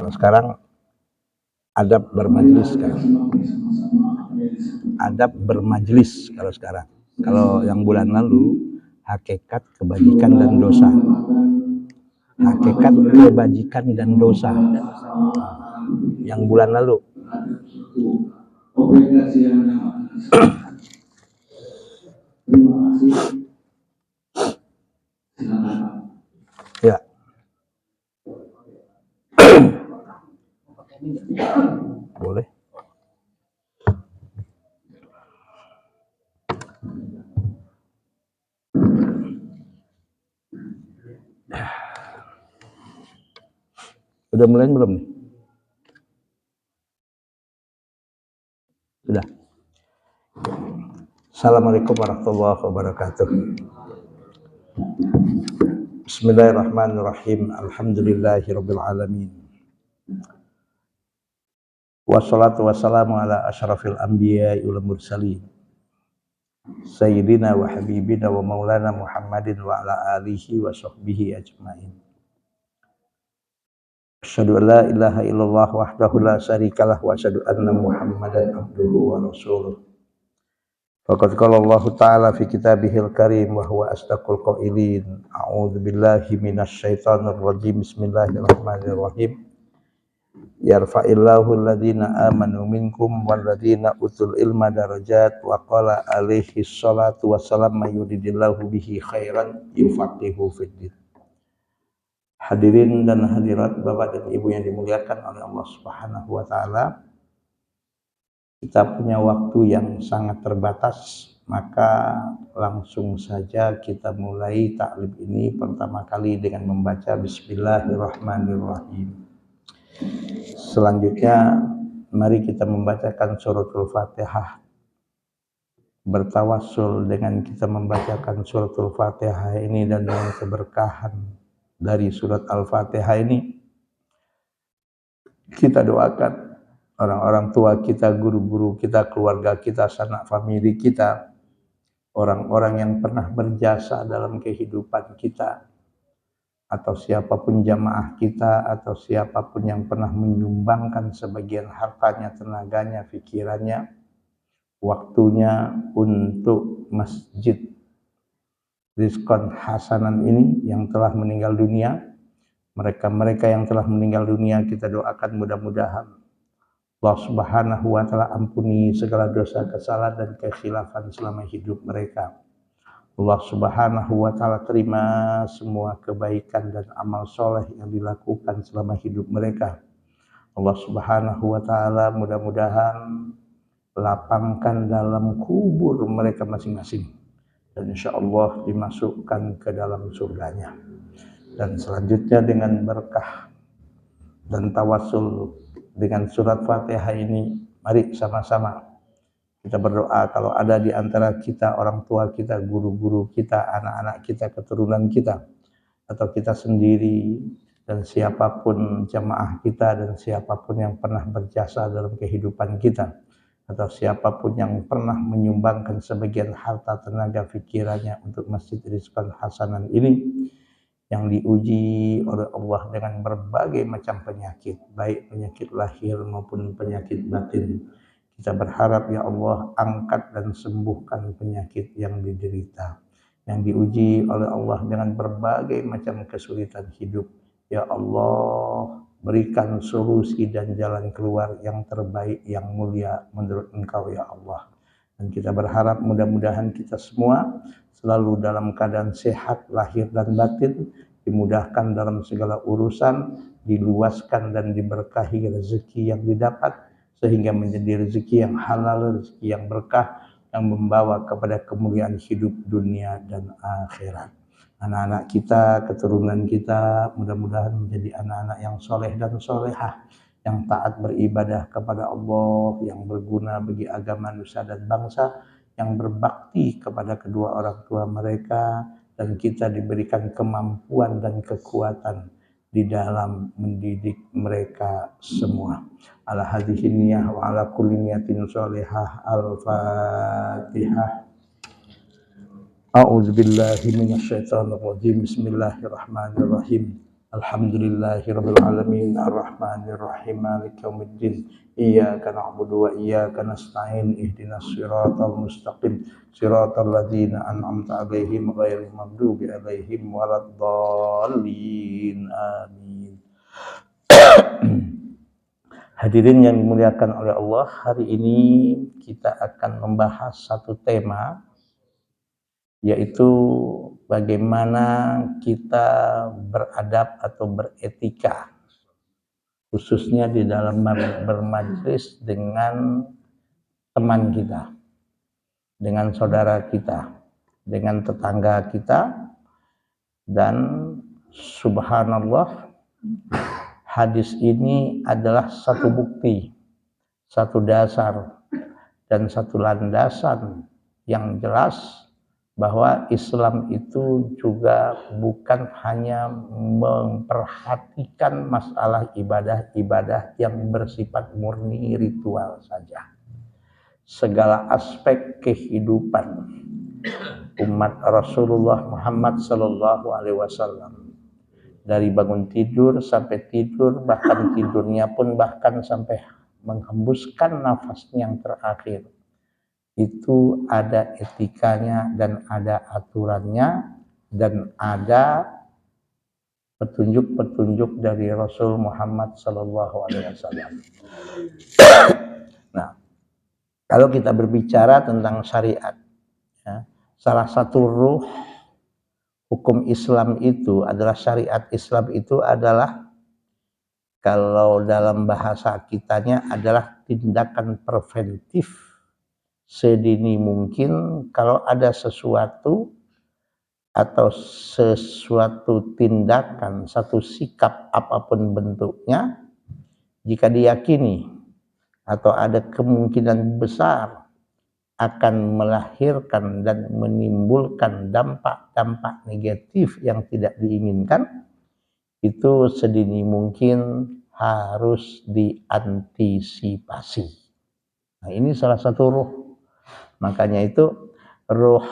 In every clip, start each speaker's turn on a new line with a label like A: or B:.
A: Kalau sekarang adab bermajlis kan. Adab bermajlis kalau sekarang. Kalau yang bulan lalu hakikat kebajikan dan dosa. Hakikat kebajikan dan dosa. Yang bulan lalu. Ya. Boleh. Udah mulai belum nih? Sudah. Assalamualaikum warahmatullahi wabarakatuh. Bismillahirrahmanirrahim. Alhamdulillahirabbil alamin. Wassalatu wassalamu ala asyrafil anbiya'i wal mursalin. Sayyidina wa habibina wa maulana Muhammadin wa ala alihi wa sahbihi ajmain. Asyhadu an la ilaha illallah wahdahu la syarikalah wa asyhadu anna Muhammadan abduhu wa rasuluh. Faqad qala Allah Ta'ala fi kitabihil karim wa huwa asdaqul qailin. A'udzu billahi minasy syaithanir rajim. Bismillahirrahmanirrahim. Yarfa'illahu alladhina amanu minkum walladhina utul ilma darajat wa qala alaihi ssalatu wassalam may yuridillahu bihi khairan yufaqihu fiddin. Hadirin dan hadirat Bapak dan Ibu yang dimuliakan oleh Allah Subhanahu wa taala. Kita punya waktu yang sangat terbatas, maka langsung saja kita mulai taklim ini pertama kali dengan membaca Bismillahirrahmanirrahim. Selanjutnya mari kita membacakan suratul Fatihah. Bertawassul dengan kita membacakan suratul Fatihah ini dan dengan keberkahan dari surat Al-Fatihah ini, kita doakan orang-orang tua kita, guru-guru kita, keluarga kita, sanak famili kita, orang-orang yang pernah berjasa dalam kehidupan kita, atau siapapun jamaah kita, atau siapapun yang pernah menyumbangkan sebagian hartanya, tenaganya, pikirannya, waktunya untuk masjid Rizqan Hasanan ini yang telah meninggal dunia. Mereka-mereka yang telah meninggal dunia kita doakan mudah-mudahan Allah Subhanahu wa taala ampuni segala dosa, kesalahan dan kekhilafan selama hidup mereka. Allah Subhanahu wa taala terima semua kebaikan dan amal soleh yang dilakukan selama hidup mereka. Allah Subhanahu wa taala mudah-mudahan lapangkan dalam kubur mereka masing-masing dan insyaallah dimasukkan ke dalam surganya. Dan selanjutnya dengan berkah dan tawassul dengan surat Fatihah ini, mari sama-sama kita berdoa. Kalau ada di antara kita, orang tua kita, guru-guru kita, anak-anak kita, keturunan kita, atau kita sendiri, dan siapapun jamaah kita, dan siapapun yang pernah berjasa dalam kehidupan kita, atau siapapun yang pernah menyumbangkan sebagian harta, tenaga, pikirannya untuk Masjid Rizqan Hasanan ini, yang diuji oleh Allah dengan berbagai macam penyakit, baik penyakit lahir maupun penyakit batin. Kita berharap ya Allah angkat dan sembuhkan penyakit yang diderita, yang diuji oleh Allah dengan berbagai macam kesulitan hidup. Ya Allah, berikan solusi dan jalan keluar yang terbaik, yang mulia menurut Engkau ya Allah. Dan kita berharap mudah-mudahan kita semua selalu dalam keadaan sehat lahir dan batin, dimudahkan dalam segala urusan, diluaskan dan diberkahi rezeki yang didapat, sehingga menjadi rezeki yang halal, rezeki yang berkah, yang membawa kepada kemuliaan hidup dunia dan akhirat. Anak-anak kita, keturunan kita, mudah-mudahan menjadi anak-anak yang soleh dan solehah, yang taat beribadah kepada Allah, yang berguna bagi agama nusa dan bangsa, yang berbakti kepada kedua orang tua mereka, dan kita diberikan kemampuan dan kekuatan di dalam mendidik mereka semua. Ala hadhihi niyyah wa ala kulli niyatin sholihah. Al-Fatihah. A'udzu billahi minasyaitonir rajim. Bismillahirrahmanirrahim. Alhamdulillahirabbil alamin arrahmanir rahim maliki yaumiddin iyyaka na'budu wa iyyaka nasta'in ihdinas siratal mustaqim siratal ladzina an'amta 'alaihim ghairil maghdubi 'alaihim waladdallin amin. Hadirin yang dimuliakan oleh Allah, hari ini kita akan membahas satu tema, yaitu bagaimana kita beradab atau beretika, khususnya di dalam bermajlis dengan teman kita, dengan saudara kita, dengan tetangga kita. Dan subhanallah, hadis ini adalah satu bukti, satu dasar, dan satu landasan yang jelas bahwa Islam itu juga bukan hanya memperhatikan masalah ibadah-ibadah yang bersifat murni ritual saja. Segala aspek kehidupan umat Rasulullah Muhammad sallallahu alaihi wasallam, dari bangun tidur sampai tidur, bahkan tidurnya pun bahkan sampai menghembuskan nafasnya yang terakhir, itu ada etikanya dan ada aturannya dan ada petunjuk-petunjuk dari Rasul Muhammad sallallahu alaihi wasallam. Nah, kalau kita berbicara tentang syariat, ya, salah satu ruh hukum Islam itu adalah, syariat Islam itu adalah, kalau dalam bahasa kitanya adalah tindakan preventif. Sedini mungkin kalau ada sesuatu atau sesuatu tindakan, satu sikap apapun bentuknya, jika diyakini atau ada kemungkinan besar akan melahirkan dan menimbulkan dampak-dampak negatif yang tidak diinginkan, itu sedini mungkin harus diantisipasi. Nah, ini salah satu ruh. Makanya itu ruh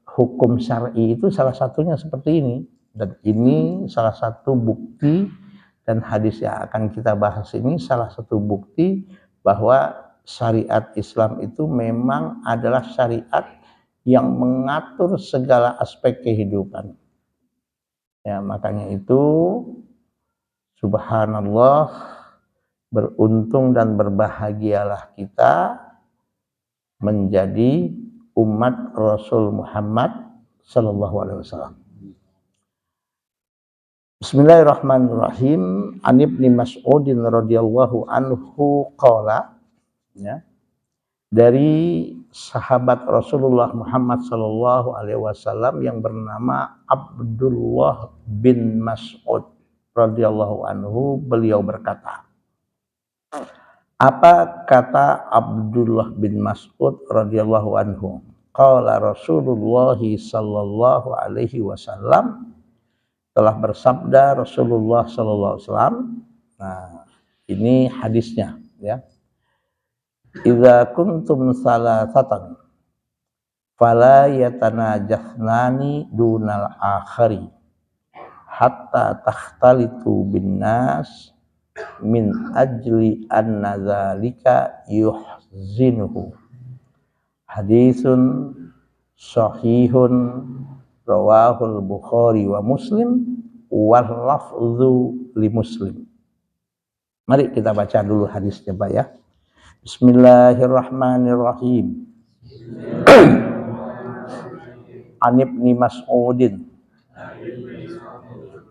A: hukum syar'i itu salah satunya seperti ini. Dan ini salah satu bukti, dan hadis yang akan kita bahas ini salah satu bukti bahwa syariat Islam itu memang adalah syariat yang mengatur segala aspek kehidupan. Ya, makanya itu subhanallah, beruntung dan berbahagialah kita menjadi umat Rasul Muhammad sallallahu alaihi wasallam. Bismillahirrahmanirrahim. An Ibnu Mas'ud radhiyallahu anhu qala, ya, dari sahabat Rasulullah Muhammad sallallahu alaihi wasallam yang bernama Abdullah bin Mas'ud radhiyallahu anhu, beliau berkata. Apa kata Abdullah bin Mas'ud radhiyallahu anhu? Qala Rasulullah sallallahu alaihi wasallam, telah bersabda Rasulullah sallallahu alaihi wasallam. Nah, ini hadisnya, ya. Idza kuntum salasatan fala yatanajasnani dunal akhari hatta takhtalitu bin nas min ajli anna dzalika yuhzinuhu. Hadisun sahihun rawahul Bukhari wa Muslim wal lafzu li Muslim. Mari kita baca dulu hadisnya, Pak, ya. Bismillahirrahmanirrahim. An Ibnu Mas'udin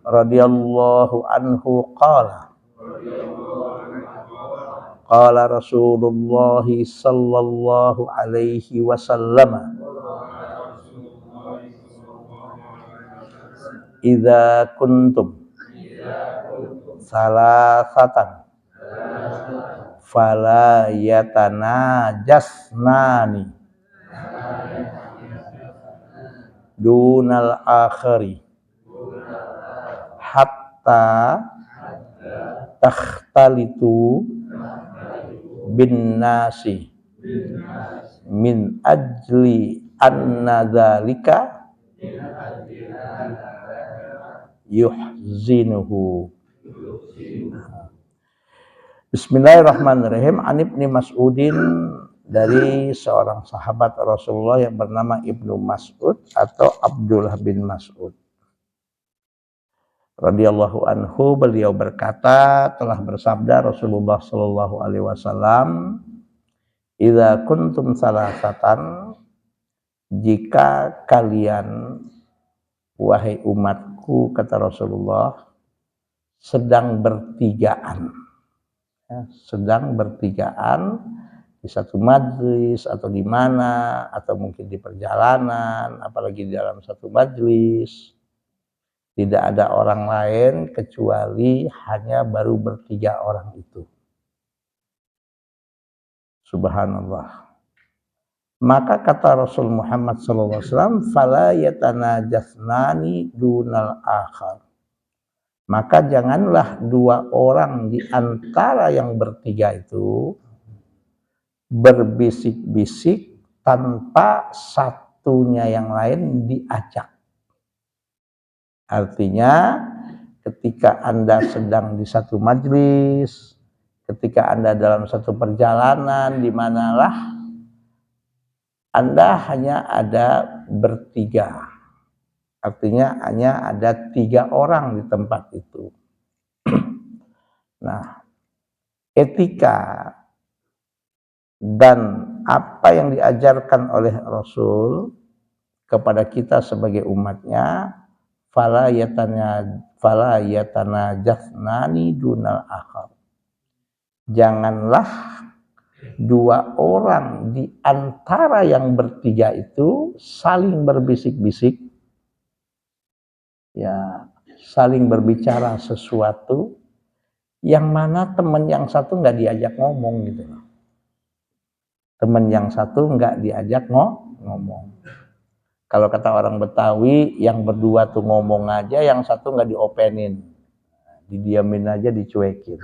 A: radhiyallahu anhu qala, qala Rasulullah sallallahu alaihi wasallam, idza kuntum salasatan fala yatanajasnani dunal akhari hatta takhtalitu bin nasi min ajli anna dzalika yuhzinuhu. Bismillahirrahmanirrahim. An Ibnu Mas'udin, dari seorang sahabat Rasulullah yang bernama Ibnu Mas'ud atau Abdullah bin Mas'ud radhiyallahu anhu, beliau berkata, telah bersabda Rasulullah sallallahu alaihi wasallam, "Idza kuntum salasatan, jika kalian wahai umatku," kata Rasulullah, "sedang bertigaan." Sedang bertigaan di satu majlis atau di mana, atau mungkin di perjalanan, apalagi di dalam satu majlis, tidak ada orang lain kecuali hanya baru bertiga orang itu. Subhanallah. Maka kata Rasul Muhammad SAW, "Fala yatanajasnani dunal akhar." Maka janganlah dua orang di antara yang bertiga itu berbisik-bisik tanpa satunya yang lain diajak. Artinya ketika Anda sedang di satu majlis, ketika Anda dalam satu perjalanan, di manalah Anda hanya ada bertiga. Artinya hanya ada 3 orang di tempat itu. Nah, etika dan apa yang diajarkan oleh Rasul kepada kita sebagai umatnya, fala yatanajasnani dunal akhar. Janganlah dua orang di antara yang bertiga itu saling berbisik-bisik, ya, saling berbicara sesuatu yang mana teman yang satu nggak diajak ngomong gitu. Teman yang satu nggak diajak ngomong. Kalau kata orang Betawi, yang berdua tuh ngomong aja, yang satu nggak diopenin, didiamin aja, dicuekin.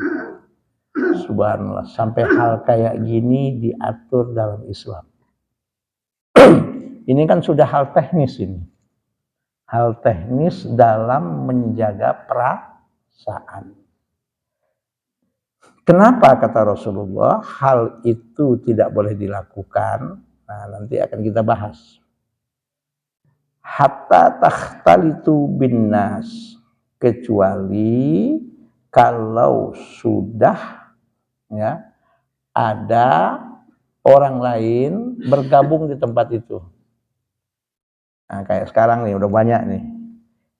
A: Subhanallah, sampai hal kayak gini diatur dalam Islam. Ini kan sudah hal teknis ini. Hal teknis dalam menjaga perasaan. Kenapa kata Rasulullah hal itu tidak boleh dilakukan? Nah, nanti akan kita bahas. Hatta takhtalitu binnas, kecuali kalau sudah ya ada orang lain bergabung di tempat itu. Nah, kayak sekarang nih udah banyak nih.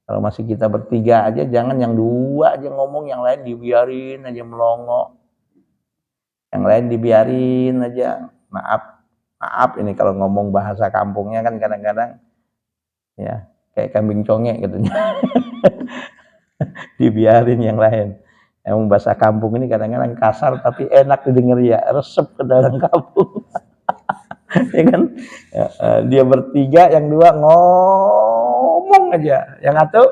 A: Kalau masih kita bertiga aja, jangan yang dua aja ngomong, yang lain dibiarin aja melongo. Yang lain dibiarin aja. Maaf ini kalau ngomong bahasa kampungnya kan kadang-kadang ya kayak kambing conge gitu. Dibiarin yang lain. Emang bahasa kampung ini kadang-kadang kasar tapi enak didengar ya, resep ke dalam kampung. Ya kan, ya, dia bertiga, yang dua ngomong aja, yang satu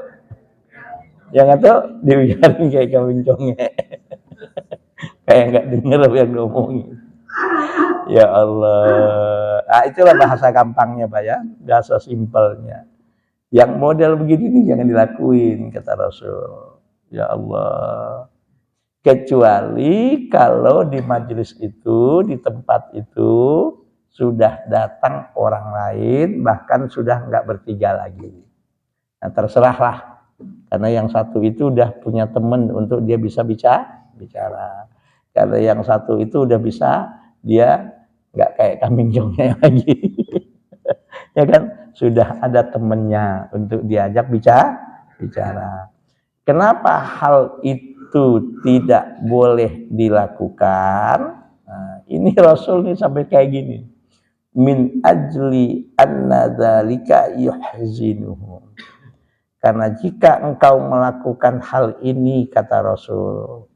A: dibiarin kayak kambing conge, kayak nggak denger apa yang ngomongin. Ya Allah, itulah bahasa gampangnya Pak ya, bahasa simpelnya. Yang model begini nih jangan dilakuin kata Rasul. Ya Allah. Kecuali kalau di majelis itu, di tempat itu sudah datang orang lain, bahkan sudah nggak bertiga lagi. Nah, terserahlah, karena yang satu itu udah punya teman untuk dia bisa bicara. Karena yang satu itu udah bisa, dia nggak kayak kambing conge lagi. Ya kan, sudah ada temannya untuk diajak bicara. Kenapa hal itu tidak boleh dilakukan? Nah, ini Rasul nih sampai kayak gini. Min ajli anna dzalika yuhzinuhu. Karena jika engkau melakukan hal ini kata Rasul,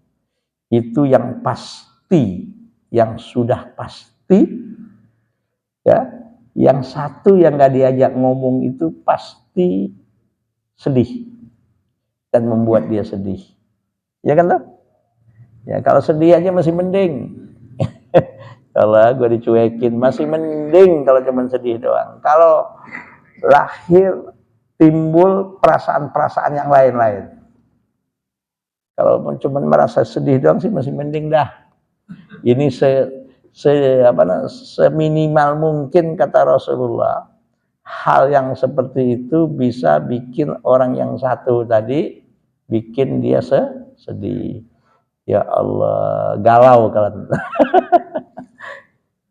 A: itu yang pasti, yang sudah pasti ya, yang satu yang enggak diajak ngomong itu pasti sedih dan membuat dia sedih. Ya kan loh? Ya kalau sedih aja masih mending. Kalau gue dicuekin masih mending kalau cuma sedih doang. Kalau lahir timbul perasaan-perasaan yang lain-lain. Kalau cuma merasa sedih doang sih masih mending dah. Ini seminimal mungkin kata Rasulullah. Hal yang seperti itu bisa bikin orang yang satu tadi bikin dia sedih. Ya Allah, galau kalau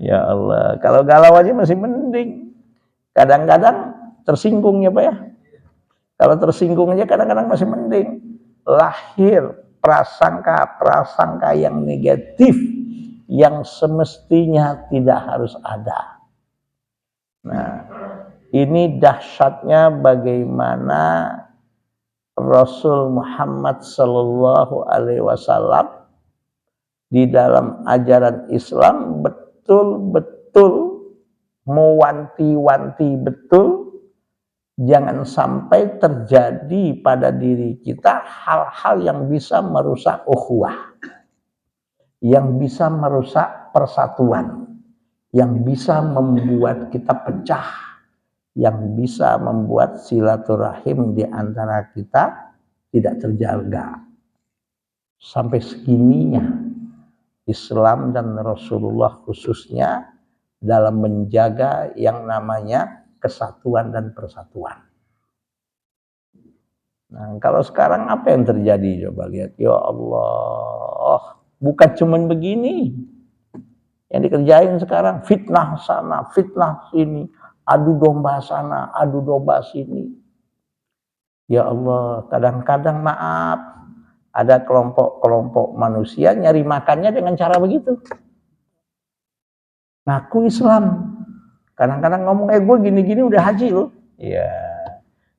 A: ya Allah, kalau galau aja masih mending. Kadang-kadang tersinggung ya Pak ya. Kalau tersinggung aja kadang-kadang masih mending. Lahir prasangka-prasangka yang negatif yang semestinya tidak harus ada. Nah, ini dahsyatnya bagaimana Rasul Muhammad Sallallahu Alaihi Wasallam di dalam ajaran Islam betul-betul mewanti-wanti betul jangan sampai terjadi pada diri kita hal-hal yang bisa merusak ukhuwah, yang bisa merusak persatuan, yang bisa membuat kita pecah, yang bisa membuat silaturahim di antara kita tidak terjaga. Sampai segininya Islam dan Rasulullah khususnya dalam menjaga yang namanya kesatuan dan persatuan. Nah, kalau sekarang apa yang terjadi? Coba lihat, ya Allah, bukan cuman begini yang dikerjain sekarang, fitnah sana, fitnah sini, adu domba sana, adu domba sini. Ya Allah, kadang-kadang maaf, ada kelompok-kelompok manusia nyari makannya dengan cara begitu. Ngaku Islam, kadang-kadang ngomong, gue gini-gini udah haji loh. Iya,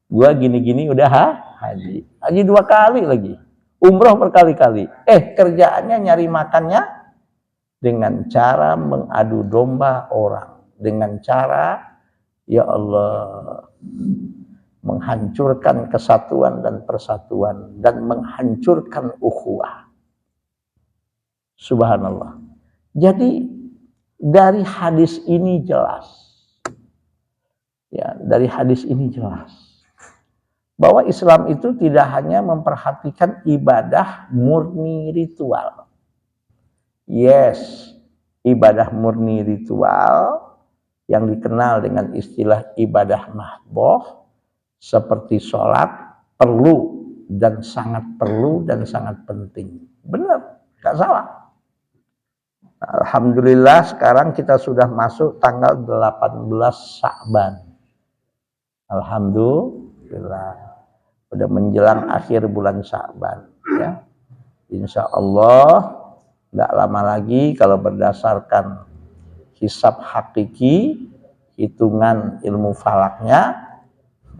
A: gue gini-gini udah haji 2 kali lagi, umroh berkali-kali. Kerjaannya nyari makannya dengan cara mengadu domba orang, dengan cara ya Allah menghancurkan kesatuan dan persatuan dan menghancurkan ukhuwah. Subhanallah. Jadi dari hadis ini jelas, ya, dari hadis ini jelas bahwa Islam itu tidak hanya memperhatikan ibadah murni ritual. Yes, ibadah murni ritual yang dikenal dengan istilah ibadah mahdoh seperti sholat perlu dan sangat penting. Benar, gak salah. Alhamdulillah sekarang kita sudah masuk tanggal 18 Sya'ban. Alhamdulillah. Udah menjelang akhir bulan Sya'ban. Ya. Insya Allah tidak lama lagi kalau berdasarkan hisab hakiki, hitungan ilmu falaknya,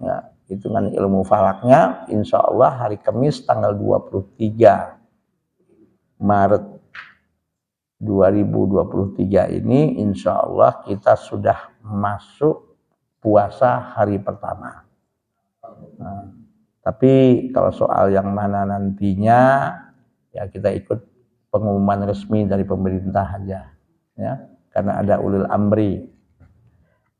A: ya, insya Allah hari Kamis tanggal 23 Maret 2023 ini insya Allah kita sudah masuk puasa hari pertama. Nah, tapi kalau soal yang mana nantinya ya kita ikut pengumuman resmi dari pemerintah aja, ya, karena ada ulil amri.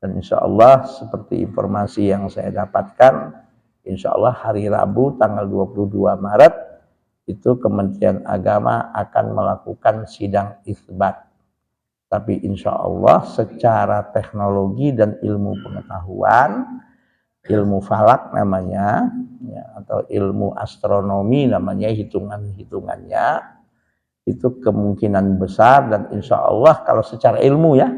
A: Dan insya Allah seperti informasi yang saya dapatkan, insya Allah hari Rabu tanggal 22 Maret itu Kementerian Agama akan melakukan sidang isbat. Tapi insya Allah secara teknologi dan ilmu pengetahuan, ilmu falak namanya, ya, atau ilmu astronomi namanya, hitungannya itu kemungkinan besar dan insya Allah kalau secara ilmu ya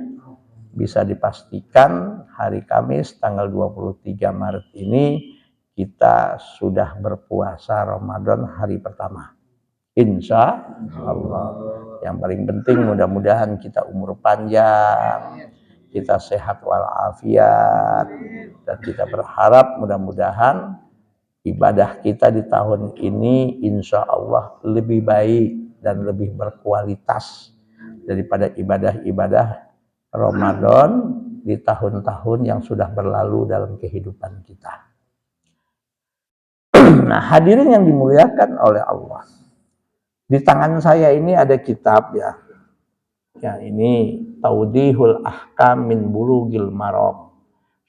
A: bisa dipastikan hari Kamis tanggal 23 Maret ini kita sudah berpuasa Ramadan hari pertama. Insya Allah. Yang paling penting mudah-mudahan kita umur panjang, kita sehat walafiat, dan kita berharap mudah-mudahan ibadah kita di tahun ini insya Allah lebih baik dan lebih berkualitas daripada ibadah-ibadah Ramadan di tahun-tahun yang sudah berlalu dalam kehidupan kita. Nah, hadirin yang dimuliakan oleh Allah, di tangan saya ini ada kitab ya. Ya, ini Taudihul Ahkam min Bulughil Maram,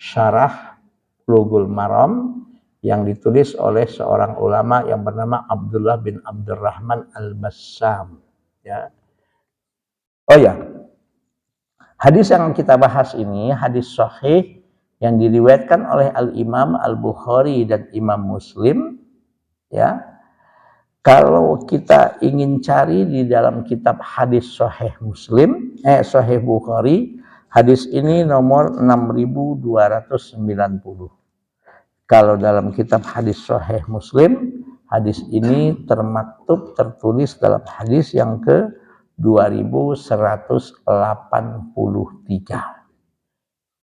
A: Syarah Bulughul Maram yang ditulis oleh seorang ulama yang bernama Abdullah bin Abdurrahman Al-Bassam. Ya. Oh ya, hadis yang kita bahas ini hadis sahih yang diriwayatkan oleh Al-Imam Al-Bukhari dan Imam Muslim. Ya, kalau kita ingin cari di dalam kitab hadis sahih Muslim, sahih Bukhari, hadis ini nomor 6290. Kalau dalam kitab hadis sahih Muslim, hadis ini tertulis dalam hadis yang ke 2183.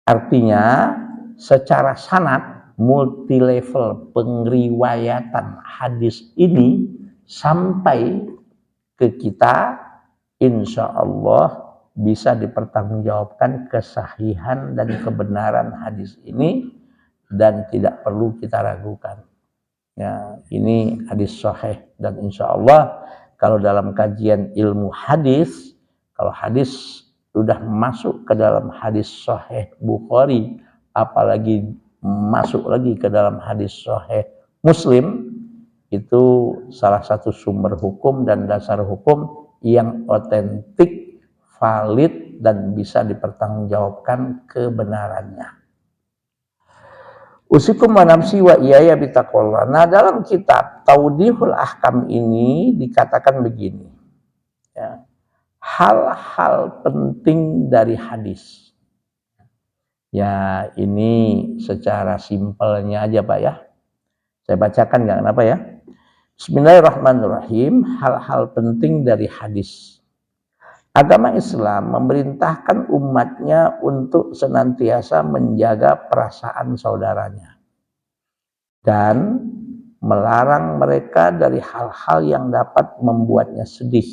A: Artinya secara sanad multi level pengriwayatan hadis ini sampai ke kita, insya Allah bisa dipertanggungjawabkan kesahihan dan kebenaran hadis ini dan tidak perlu kita ragukan. Ya, ini hadis sahih dan insya Allah kalau dalam kajian ilmu hadis, kalau hadis sudah masuk ke dalam hadis sahih Bukhari, apalagi masuk lagi ke dalam hadis sahih Muslim, itu salah satu sumber hukum dan dasar hukum yang otentik, valid dan bisa dipertanggungjawabkan kebenarannya. Usikum wa nafsi wa iyaya bitaqwallah. Nah, dalam kitab Taudihul Ahkam ini dikatakan begini. Ya, hal-hal penting dari hadis. Ya, ini secara simpelnya aja Pak ya. Saya bacakan nggak kenapa ya. Bismillahirrahmanirrahim. Hal-hal penting dari hadis. Agama Islam memerintahkan umatnya untuk senantiasa menjaga perasaan saudaranya dan melarang mereka dari hal-hal yang dapat membuatnya sedih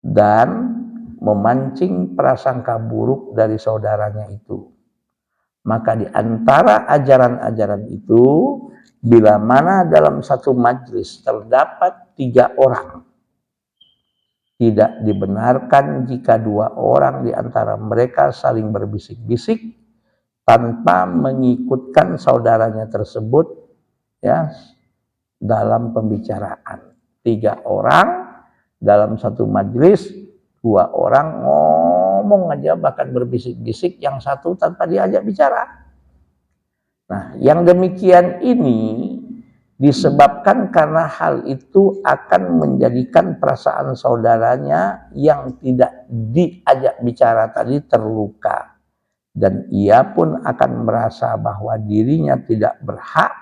A: dan memancing prasangka buruk dari saudaranya itu. Maka di antara ajaran-ajaran itu, bila mana dalam satu majelis terdapat 3 orang, tidak dibenarkan jika 2 orang di antara mereka saling berbisik-bisik tanpa mengikutkan saudaranya tersebut ya dalam pembicaraan. 3 orang dalam satu majelis, 2 orang ngomong aja bahkan berbisik-bisik, yang satu tanpa diajak bicara. Nah, yang demikian ini disebabkan karena hal itu akan menjadikan perasaan saudaranya yang tidak diajak bicara tadi terluka. Dan ia pun akan merasa bahwa dirinya tidak berhak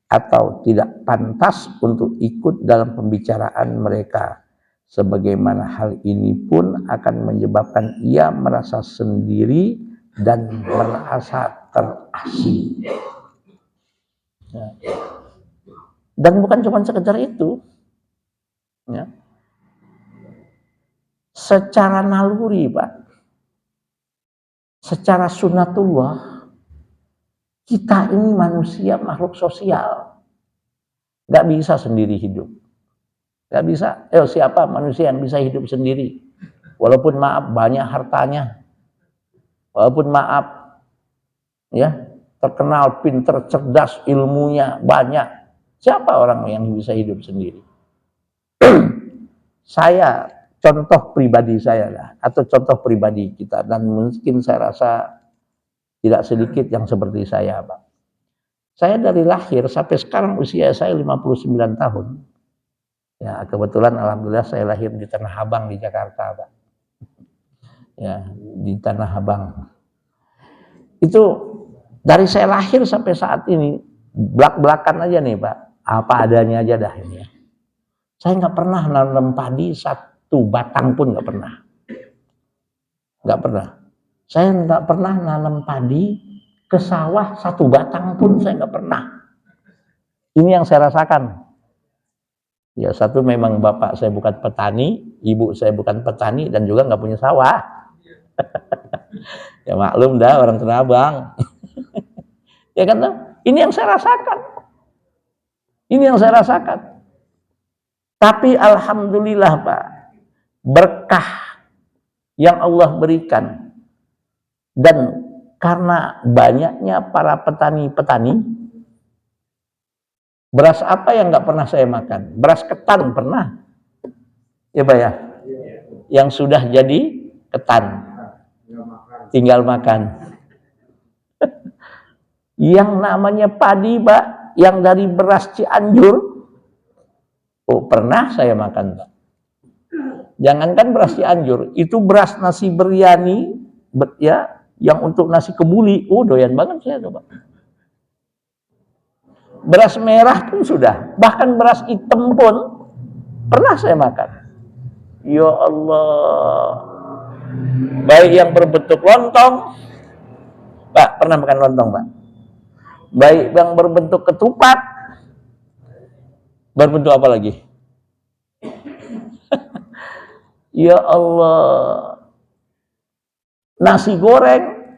A: atau tidak pantas untuk ikut dalam pembicaraan mereka. Sebagaimana hal ini pun akan menyebabkan ia merasa sendiri dan merasa terasing. Ya. Dan bukan cuma sekedar itu, ya. Secara naluri Pak, secara sunatullah, kita ini manusia makhluk sosial, gak bisa sendiri hidup, gak bisa. Siapa manusia yang bisa hidup sendiri? Walaupun maaf banyak hartanya, walaupun maaf ya terkenal, pinter, cerdas, ilmunya banyak. Siapa orang yang bisa hidup sendiri? Saya, contoh pribadi saya lah, atau contoh pribadi kita, dan mungkin saya rasa tidak sedikit yang seperti saya, Pak. Saya dari lahir sampai sekarang usia saya 59 tahun. Ya, kebetulan alhamdulillah saya lahir di Tanah Abang di Jakarta, Pak. Ya, di Tanah Abang. Itu dari saya lahir sampai saat ini, belak-belakan aja nih Pak, apa adanya aja dah ini ya. Saya nggak pernah nanam padi 1 batang pun nggak pernah. Nggak pernah. Saya nggak pernah nanam padi ke sawah 1 batang pun saya nggak pernah. Ini yang saya rasakan. Ya, satu memang bapak saya bukan petani, ibu saya bukan petani, dan juga nggak punya sawah. Ya maklum dah orang Tanah Abang. Ya kan, ini yang saya rasakan. Ini yang saya rasakan. Tapi alhamdulillah Pak, berkah yang Allah berikan dan Karena banyaknya para petani-petani, beras apa yang nggak pernah saya makan? Beras ketan pernah, ya Pak ya? Yang sudah jadi ketan, tinggal makan. Yang namanya padi, Pak, yang dari beras Cianjur, oh pernah saya makan, Pak. Jangankan beras Cianjur, itu beras nasi biryani, ya, yang untuk nasi kebuli, oh doyan banget saya tuh, Pak. Beras merah pun sudah, bahkan beras hitam pun pernah saya makan. Ya Allah, baik yang berbentuk lontong, Pak, pernah makan lontong, Pak? Baik yang berbentuk ketupat, berbentuk apa lagi? Ya Allah, nasi goreng,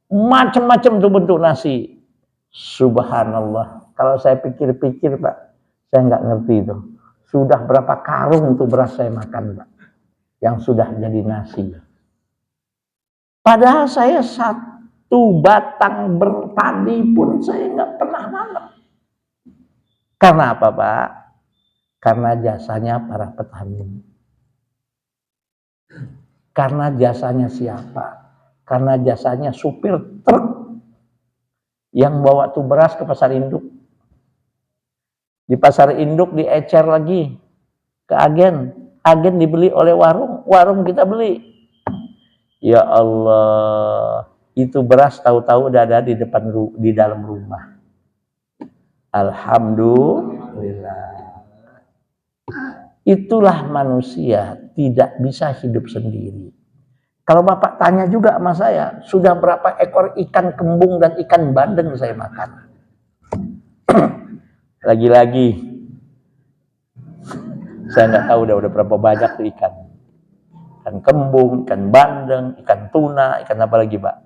A: macam-macam tuh bentuk nasi. Subhanallah, kalau saya pikir-pikir, Pak, saya nggak ngerti itu. Sudah berapa karung itu beras saya makan, Pak, yang sudah jadi nasi. Padahal saya satu batang berpadi pun saya nggak pernah nanam. Karena apa, Pak? Karena jasanya para petani. Karena jasanya siapa? Karena jasanya supir truk yang bawa tuh beras ke pasar induk. Di pasar induk diecer lagi ke agen. Agen dibeli oleh warung, warung kita beli. Ya Allah, itu beras tahu-tahu udah ada di dalam rumah. Alhamdulillah. Itulah manusia, tidak bisa hidup sendiri. Kalau Bapak tanya juga sama saya, sudah berapa ekor ikan kembung dan ikan bandeng saya makan? Lagi-lagi, saya nggak tahu udah berapa banyak tuh ikan. Ikan kembung, ikan bandeng, ikan tuna, ikan apa lagi, Pak?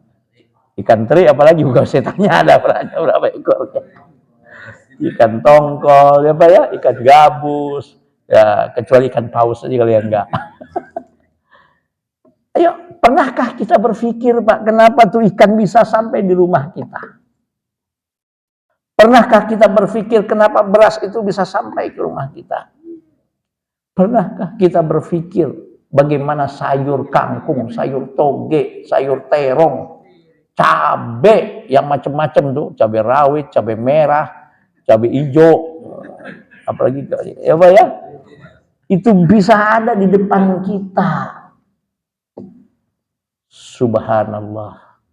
A: Ikan teri apalagi, bukan saya tanya ada berapa ekor. Ikan tongkol, ya Pak ya, ikan gabus, ya kecuali ikan paus aja kalian enggak. Ayo, pernahkah kita berpikir, Pak, kenapa tuh ikan bisa sampai di rumah kita? Pernahkah kita berpikir kenapa beras itu bisa sampai ke rumah kita? Pernahkah kita berpikir bagaimana sayur kangkung, sayur toge, sayur terong, cabai yang macam-macam tuh, cabai rawit, cabai merah, cabai hijau, apalagi ya Pak ya, itu bisa ada di depan kita. Subhanallah,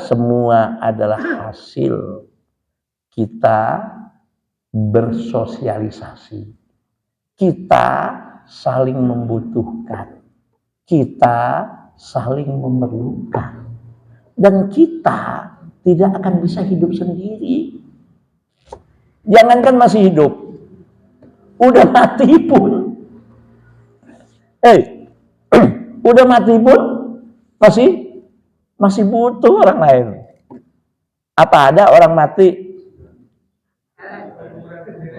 A: semua adalah hasil kita bersosialisasi, kita saling membutuhkan, kita saling memerlukan, dan kita tidak akan bisa hidup sendiri. Jangankan masih hidup, udah mati pun, udah mati pun masih butuh orang lain. Apa ada orang mati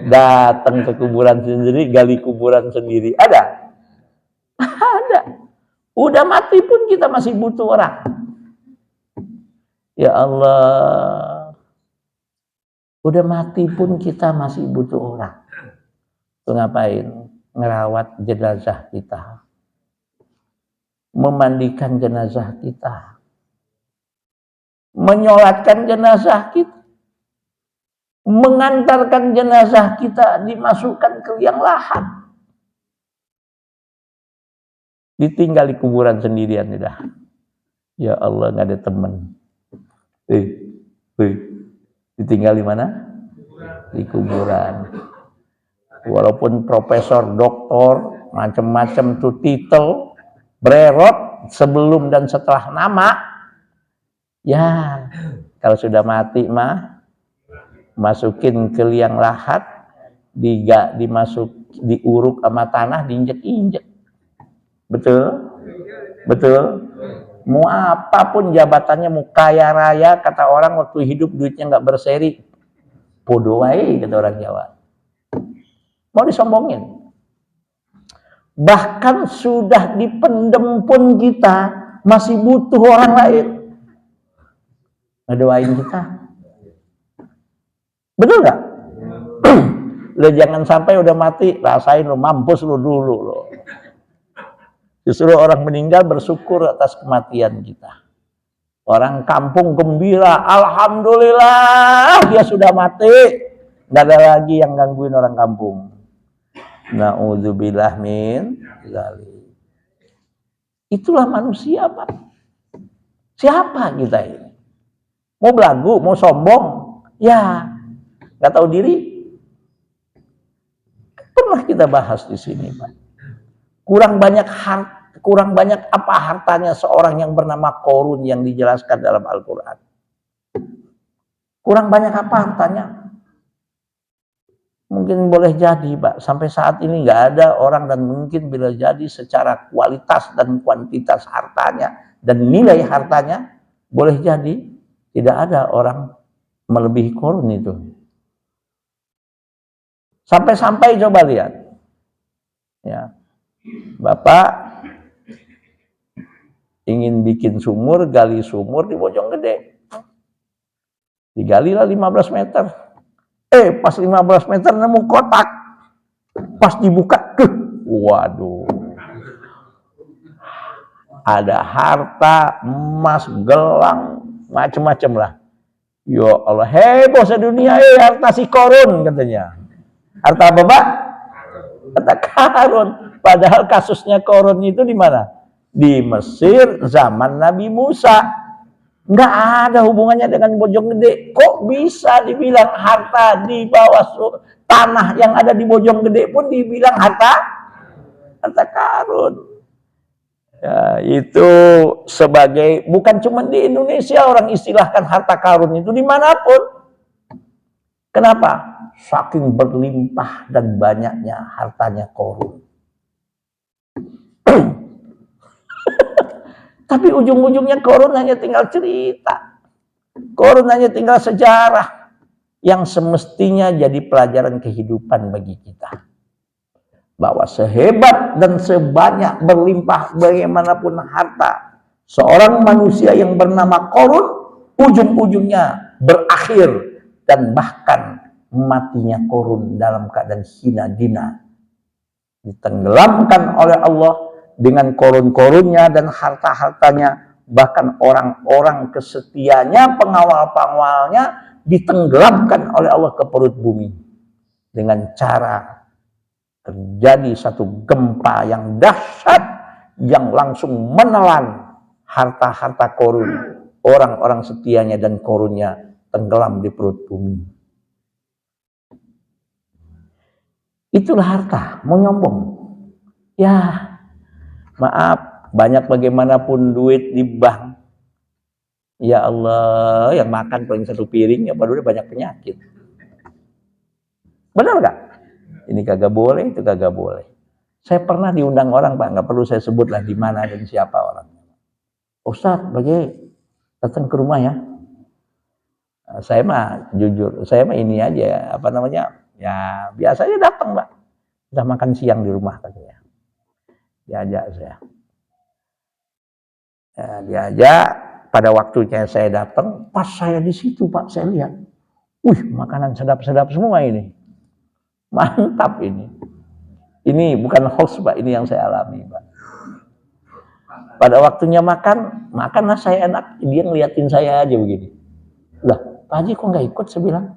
A: datang ke kuburan sendiri, gali kuburan sendiri? Ada? Ada. Udah mati pun kita masih butuh orang. Ya Allah, udah mati pun kita masih butuh orang. Itu ngapain? Ngerawat jenazah kita, memandikan jenazah kita, menyolatkan jenazah kita, mengantarkan jenazah kita dimasukkan ke liang lahat. Ditinggal di kuburan sendirian dah. Ya Allah, nggak ada teman. Ditinggal di mana? Di kuburan. Walaupun profesor, doktor, macam-macam tuh titel, bererot sebelum dan setelah nama, ya kalau sudah mati mah masukin ke liang lahat, diuruk sama tanah, diinjek-injek. Betul? Betul? Mau apapun jabatannya, mau kaya raya, kata orang waktu hidup duitnya nggak berseri, podo wae kata orang Jawa. Mau disombongin. Bahkan sudah dipendem pun kita masih butuh orang lain. ngedoain kita. Betul nggak? Lo jangan sampai udah mati rasain lo mampus lo dulu lo. Justru orang meninggal bersyukur atas kematian kita. Orang kampung gembira, alhamdulillah dia sudah mati. Nggak ada lagi yang gangguin orang kampung. Na'udzubillah min dzalik. Itulah manusia, Pak. Siapa kita ini? Mau belagu, mau sombong? Ya, nggak tahu diri. Pernah kita bahas di sini, Pak. Kurang banyak apa hartanya seorang yang bernama Qarun yang dijelaskan dalam Al-Quran. Kurang banyak apa hartanya? Mungkin boleh jadi, Pak. Sampai saat ini nggak ada orang, dan mungkin bila jadi secara kualitas dan kuantitas hartanya dan nilai hartanya, boleh jadi tidak ada orang melebihi Qarun itu. Sampai-sampai coba lihat, ya, Bapak ingin bikin sumur, gali sumur di Bojonggede, digalilah 15 meter. Pas 15 meter nemu kotak, pas dibuka, waduh, ada harta, emas, gelang, macam-macam lah. Ya Allah, heboh sedunia, harta si Qarun katanya. Harta apa, Pak? Harta Qarun. Padahal kasusnya Qarun itu di mana? Di Mesir zaman Nabi Musa. Nggak ada hubungannya dengan Bojonggede. Kok bisa dibilang harta di bawah tanah yang ada di Bojonggede pun dibilang harta Qarun? Ya, itu sebagai, bukan cuma di Indonesia orang istilahkan harta Qarun itu, dimanapun. Kenapa? Saking berlimpah dan banyaknya hartanya Qarun. Tapi ujung-ujungnya Qarun hanya tinggal cerita. Qarun hanya tinggal sejarah yang semestinya jadi pelajaran kehidupan bagi kita. Bahwa sehebat dan sebanyak berlimpah bagaimanapun harta seorang manusia yang bernama Qarun, ujung-ujungnya berakhir dan bahkan matinya Qarun dalam keadaan hina dina, ditenggelamkan oleh Allah dengan korun-korunnya dan harta-hartanya. Bahkan orang-orang kesetianya, pengawal-pengawalnya ditenggelamkan oleh Allah ke perut bumi dengan cara terjadi satu gempa yang dahsyat yang langsung menelan harta-harta Qarun. Orang-orang setianya dan Qarunnya tenggelam di perut bumi. Itulah harta, mau nyombong. Ya, maaf, banyak bagaimanapun duit di bank. Ya Allah, yang makan paling satu piring, ya baru banyak penyakit. Benar nggak? Ini kagak boleh, itu kagak boleh. Saya pernah diundang orang, Pak, nggak perlu saya sebutlah di mana dan siapa orangnya. Ustadz, bagi datang ke rumah ya. Nah, saya mah jujur, saya mah ini aja, apa namanya? Ya biasanya datang, Pak. Udah makan siang di rumah katanya. Diajak saya. Ya, diajak, pada waktunya saya datang, pas saya di situ, Pak, saya lihat. Makanan sedap-sedap semua ini. Mantap ini. Ini bukan hoax, Pak, ini yang saya alami, Pak. Pada waktunya makanlah saya enak, dia ngeliatin saya aja begini. Lah, Pak Haji kok nggak ikut, saya bilang.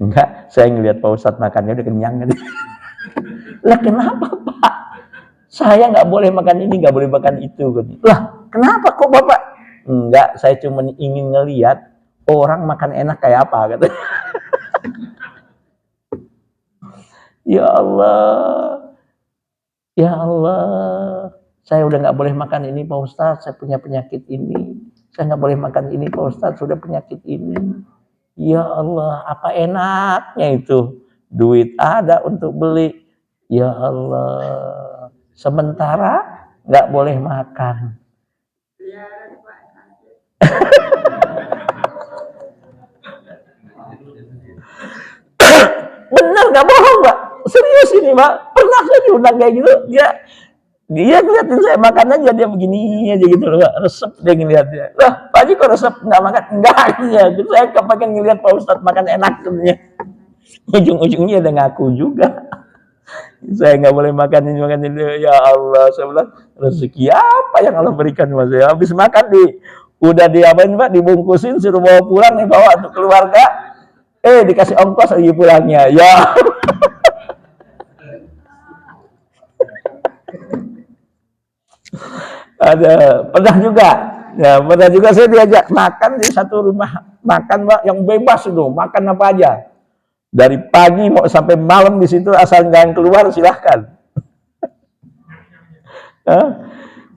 A: Enggak, saya ngelihat Pak Ustadz makannya udah kenyang. Lah kenapa, Pak? Saya nggak boleh makan ini, nggak boleh makan itu. Lah kenapa kok Bapak? Enggak, saya cuma ingin ngelihat orang makan enak kayak apa, kata. Ya Allah, ya Allah, saya udah nggak boleh makan ini, Pak Ustadz. Saya punya penyakit ini. Saya nggak boleh makan ini, Pak Ustadz. Sudah penyakit ini. Ya Allah, apa enaknya itu. Duit ada untuk beli. Ya Allah, sementara nggak boleh makan. Benar, nggak bohong, Pak. Serius ini, Pak. Pernah saya diundang kayak gitu. Dia ngeliatin saya makan aja, dia begini aja gitu loh, resep dia ngeliatnya. Lah, Pak Haji kok resep nggak makan? Enggak, ya. Saya kepengen ngeliat Pak Ustadz makan enak katanya. Ujung-ujungnya dia ngaku juga. Saya nggak boleh makan ini. Ya Allah, saya bilang rezeki apa yang Allah berikan mas saya. Habis makan udah diapain Pak, dibungkusin, suruh bawa pulang nih, bawa untuk keluarga. Dikasih ongkos lagi pulangnya. Ya. Pernah juga. Ya, pernah juga saya diajak makan di satu rumah makan Pak yang bebas itu, makan apa aja. Dari pagi mau sampai malam di situ, asal jangan keluar silahkan.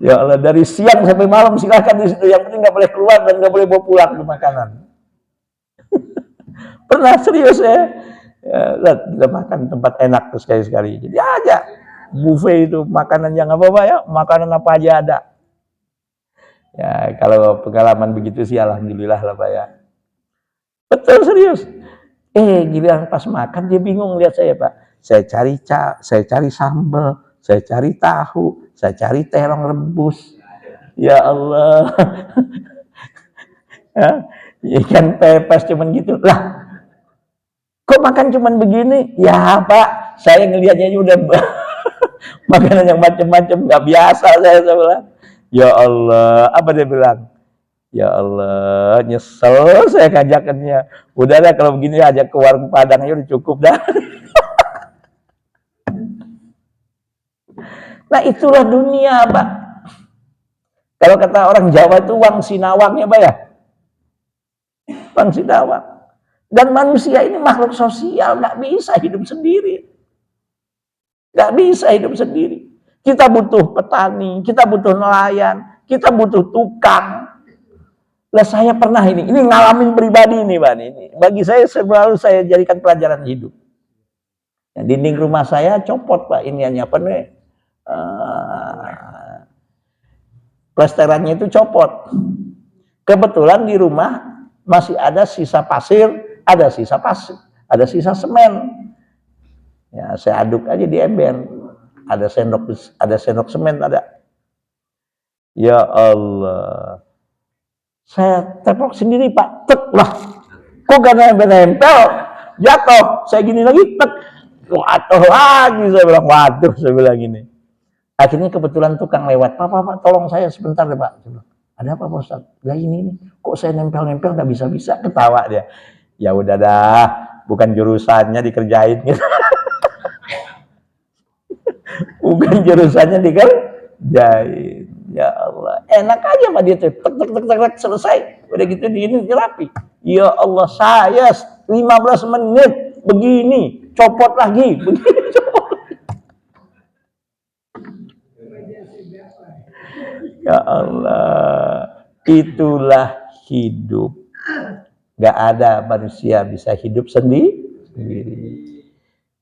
A: Ya Allah, dari siang sampai malam silahkan di situ. Yang penting nggak boleh keluar dan nggak boleh bawa pulang ke makanan. Pernah serius ya. Kita makan tempat enak tuh sekali-sekali. Jadi aja buffet itu makanan yang apa ya, makanan apa aja ada. Ya kalau pengalaman begitu sih alhamdulillah lah Pak ya. Betul serius. Giliran pas makan dia bingung lihat saya Pak. Saya cari sambal, saya cari tahu, saya cari terong rebus. Ya Allah. Ikan pepes cuman gitu. Lah, kok makan cuman begini? Ya Pak, saya ngelihatnya udah makanan yang macam-macam nggak biasa saya bilang. Ya Allah, apa dia bilang? Ya Allah, nyesel saya ngajakannya. Udah deh kalau begini ajak ke warung Padang aja udah cukup dah. Nah itulah dunia, Pak. Kalau kata orang Jawa itu wang sinawang ya, Pak ya. Wang sinawang. Dan manusia ini makhluk sosial, nggak bisa hidup sendiri. Nggak bisa hidup sendiri. Kita butuh petani, kita butuh nelayan, kita butuh tukang. Lah saya pernah ini ngalamin pribadi ini Pak. Ini bagi saya selalu saya jadikan pelajaran hidup. Ya, dinding rumah saya copot Pak, ini hanya apa nih? Plesterannya itu copot. Kebetulan di rumah masih ada sisa pasir, ada sisa semen. Ya, saya aduk aja di ember. Ada sendok semen ada. Ya Allah. Saya tepok sendiri Pak, tek lah. Kok gak nempel? Jatuh. Saya gini lagi, tek. Jatuh lagi. Saya bilang, waduh, saya bilang gini. Akhirnya kebetulan tukang lewat. Pak, tolong saya sebentar deh Pak. Ada apa Pak Ustadz? Lah ini, kok saya nempel-nempel gak bisa-bisa. Ketawa dia. Ya udah dah, bukan jurusannya dikerjain gitu. Bukan jurusannya dikerjain. Ya Allah, enak aja Pak dia tuh, tek selesai. Udah gitu ini rapi. Ya Allah, saya 15 menit begini, copot lagi, begini copot. Ya Allah, itulah hidup. Gak ada manusia bisa hidup sendiri.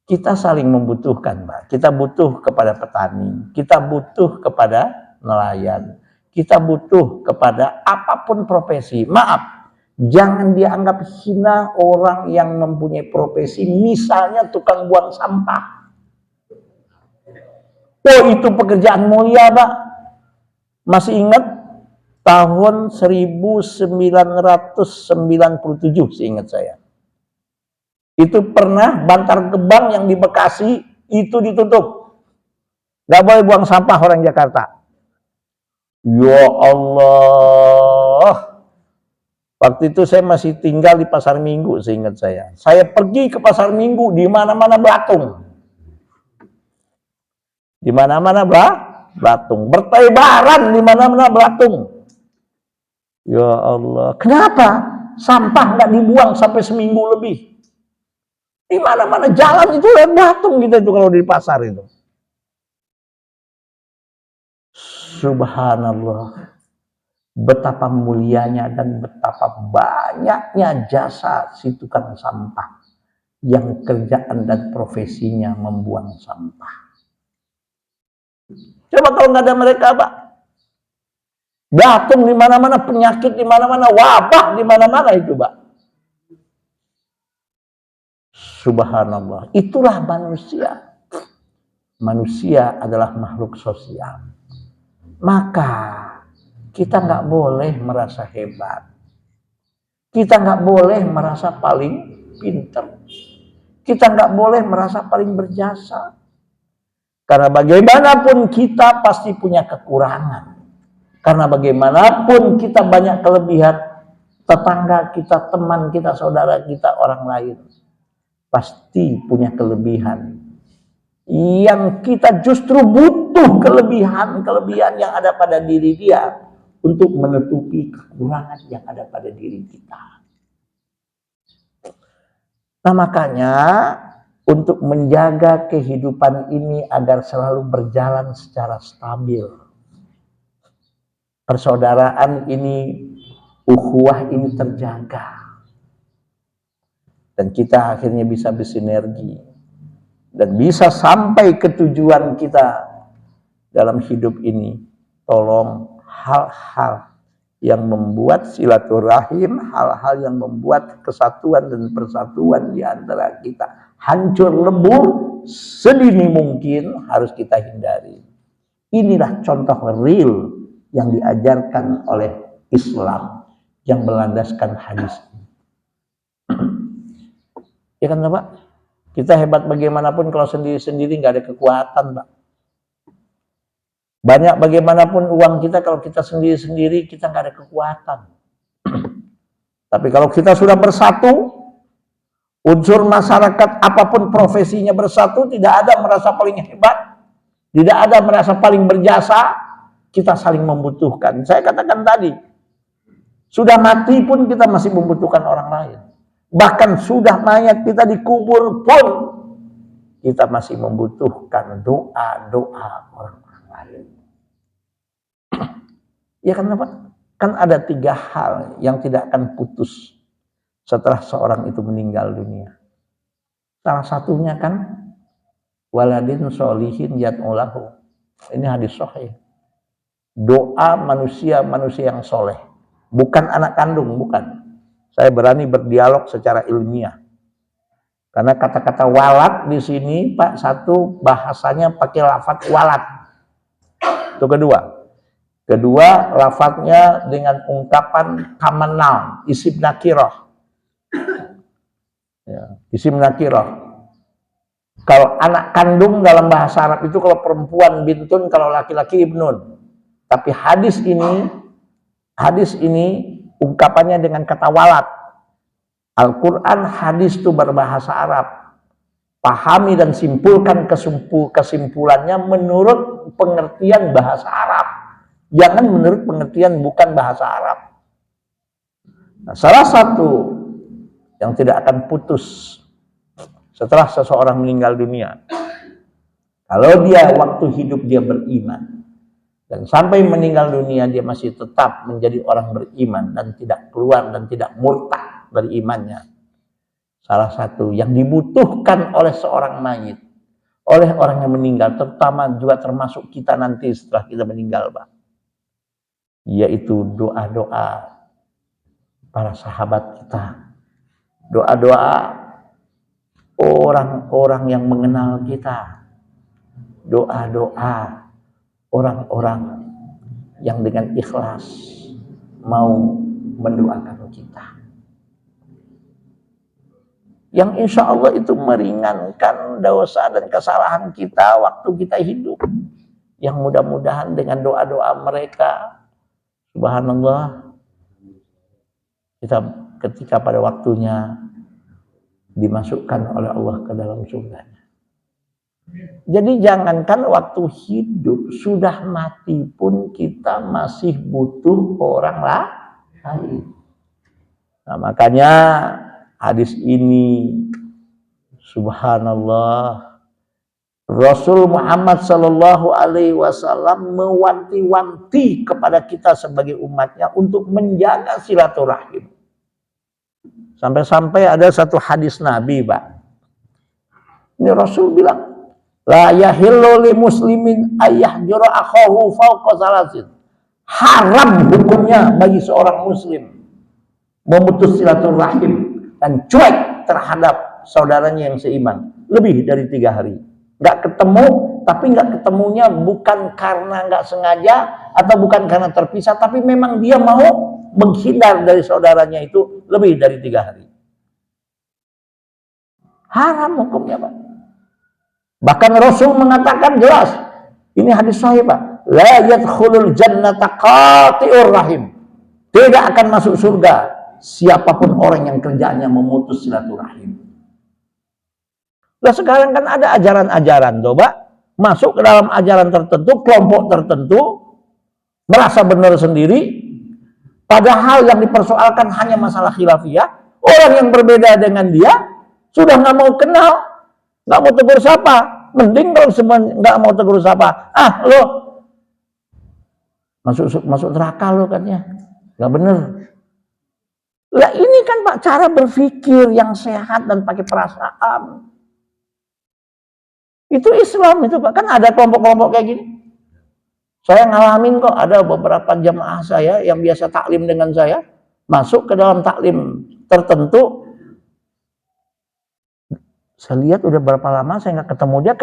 A: Kita saling membutuhkan, Pak. Kita butuh kepada petani, kita butuh kepada nelayan, kita butuh kepada apapun profesi. Maaf, jangan dianggap hina orang yang mempunyai profesi, misalnya tukang buang sampah. Oh, itu pekerjaan mulia, Pak. Masih ingat tahun 1997, seingat saya. Itu pernah Bantar Gebang yang di Bekasi itu ditutup. Gak boleh buang sampah orang Jakarta. Ya Allah. Waktu itu saya masih tinggal di Pasar Minggu, seingat saya. Saya pergi ke Pasar Minggu, di mana-mana belatung. Di mana-mana belatung. Bertebaran di mana-mana belatung. Ya Allah. Kenapa? Sampah nggak dibuang sampai seminggu lebih. Di mana-mana jalan itu belatung gitu itu kalau di pasar itu. Subhanallah. Betapa mulianya dan betapa banyaknya jasa si tukang sampah yang kerjaan dan profesinya membuang sampah. Coba kalau nggak ada mereka, Pak, belatung di mana-mana, penyakit di mana-mana, wabah di mana-mana itu, Pak. Subhanallah, itulah manusia. manusia adalah makhluk sosial. Maka kita nggak boleh merasa hebat. Kita nggak boleh merasa paling pintar. Kita nggak boleh merasa paling berjasa. Karena bagaimanapun kita pasti punya kekurangan. Karena bagaimanapun kita banyak kelebihan, tetangga kita, teman kita, saudara kita, orang lain pasti punya kelebihan. Yang kita justru butuh kelebihan yang ada pada diri dia untuk menutupi kekurangan yang ada pada diri kita. Nah, makanya untuk menjaga kehidupan ini agar selalu berjalan secara stabil, persaudaraan ini, ukhuwah ini terjaga, dan kita akhirnya bisa bersinergi dan bisa sampai ke tujuan kita dalam hidup ini. Tolong hal-hal yang membuat silaturahim, hal-hal yang membuat kesatuan dan persatuan di antara kita hancur lebur sedini mungkin harus kita hindari. Inilah contoh real yang diajarkan oleh Islam yang berlandaskan hadis. Ya kan Pak? Kita hebat bagaimanapun kalau sendiri-sendiri nggak ada kekuatan, Pak. Banyak bagaimanapun uang kita, kalau kita sendiri-sendiri kita nggak ada kekuatan. Tapi kalau kita sudah bersatu, unsur masyarakat apapun profesinya bersatu, tidak ada merasa paling hebat, tidak ada merasa paling berjasa, kita saling membutuhkan. Saya katakan tadi, sudah mati pun kita masih membutuhkan orang lain. Bahkan sudah mayat kita dikubur pun kita masih membutuhkan doa-doa orang-orang lain. Ya kenapa? Kan ada 3 hal yang tidak akan putus setelah seorang itu meninggal dunia. Salah satunya kan waladin sholihin yad'ulahu. Ini hadis sahih. Doa manusia yang soleh, bukan anak kandung, bukan. Saya berani berdialog secara ilmiah. Karena kata-kata walad di sini, Pak, satu bahasanya pakai lafaz walad. Itu kedua. Kedua, lafadznya dengan ungkapan common noun, isim nakirah. Ya, isim nakirah. Kalau anak kandung dalam bahasa Arab itu kalau perempuan bintun, kalau laki-laki ibnun. Tapi hadis ini ungkapannya dengan kata walad. Al-Quran hadis itu berbahasa Arab. Pahami dan simpulkan kesimpulannya menurut pengertian bahasa Arab. Jangan menurut pengertian bukan bahasa Arab. Nah, salah satu yang tidak akan putus setelah seseorang meninggal dunia, kalau dia waktu hidup dia beriman, dan sampai meninggal dunia dia masih tetap menjadi orang beriman dan tidak keluar dan tidak murtad dari imannya. Salah satu yang dibutuhkan oleh seorang mayit, oleh orang yang meninggal, terutama juga termasuk kita nanti setelah kita meninggal, Pak, yaitu doa-doa para sahabat kita, doa-doa orang-orang yang mengenal kita, doa-doa orang-orang yang dengan ikhlas mau mendoakan kita, yang insya Allah itu meringankan dosa dan kesalahan kita waktu kita hidup, yang mudah-mudahan dengan doa-doa mereka, subhanallah, kita ketika pada waktunya dimasukkan oleh Allah ke dalam surganya. Jadi jangankan waktu hidup, sudah mati pun kita masih butuh orang lain. Nah, makanya hadis ini, subhanallah, Rasul Muhammad Sallallahu Alaihi Wasallam mewanti-wanti kepada kita sebagai umatnya untuk menjaga silaturahim. Sampai-sampai ada satu hadis Nabi, Pak. Ini Rasul bilang, la yahillu li muslimin ayyahjura akhahu fawqa salasin. Haram hukumnya bagi seorang muslim memutus silaturahim dan cuek terhadap saudaranya yang seiman lebih dari 3 hari. Nggak ketemu, tapi nggak ketemunya bukan karena nggak sengaja atau bukan karena terpisah, tapi memang dia mau menghindar dari saudaranya itu lebih dari 3 hari. Haram hukumnya, Pak. Bahkan Rasul mengatakan jelas, ini hadis sahih, Pak, la yadkhulul jannata qati'ur rahim. Tidak akan masuk surga siapapun orang yang kerjaannya memutus silaturahim. Nah sekarang kan ada ajaran-ajaran, coba masuk ke dalam ajaran tertentu, kelompok tertentu, merasa benar sendiri, padahal yang dipersoalkan hanya masalah khilafiyah. Orang yang berbeda dengan dia sudah nggak mau kenal, nggak mau tegur sapa. Mending kalau semua nggak mau tegur sapa, lo masuk neraka lo katanya, nggak bener. Lah ini kan Pak cara berpikir yang sehat dan pakai perasaan. Itu Islam itu Pak, kan ada kelompok-kelompok kayak gini. Saya ngalamin kok, ada beberapa jamaah saya yang biasa taklim dengan saya, masuk ke dalam taklim tertentu, saya lihat udah berapa lama saya nggak ketemu dia,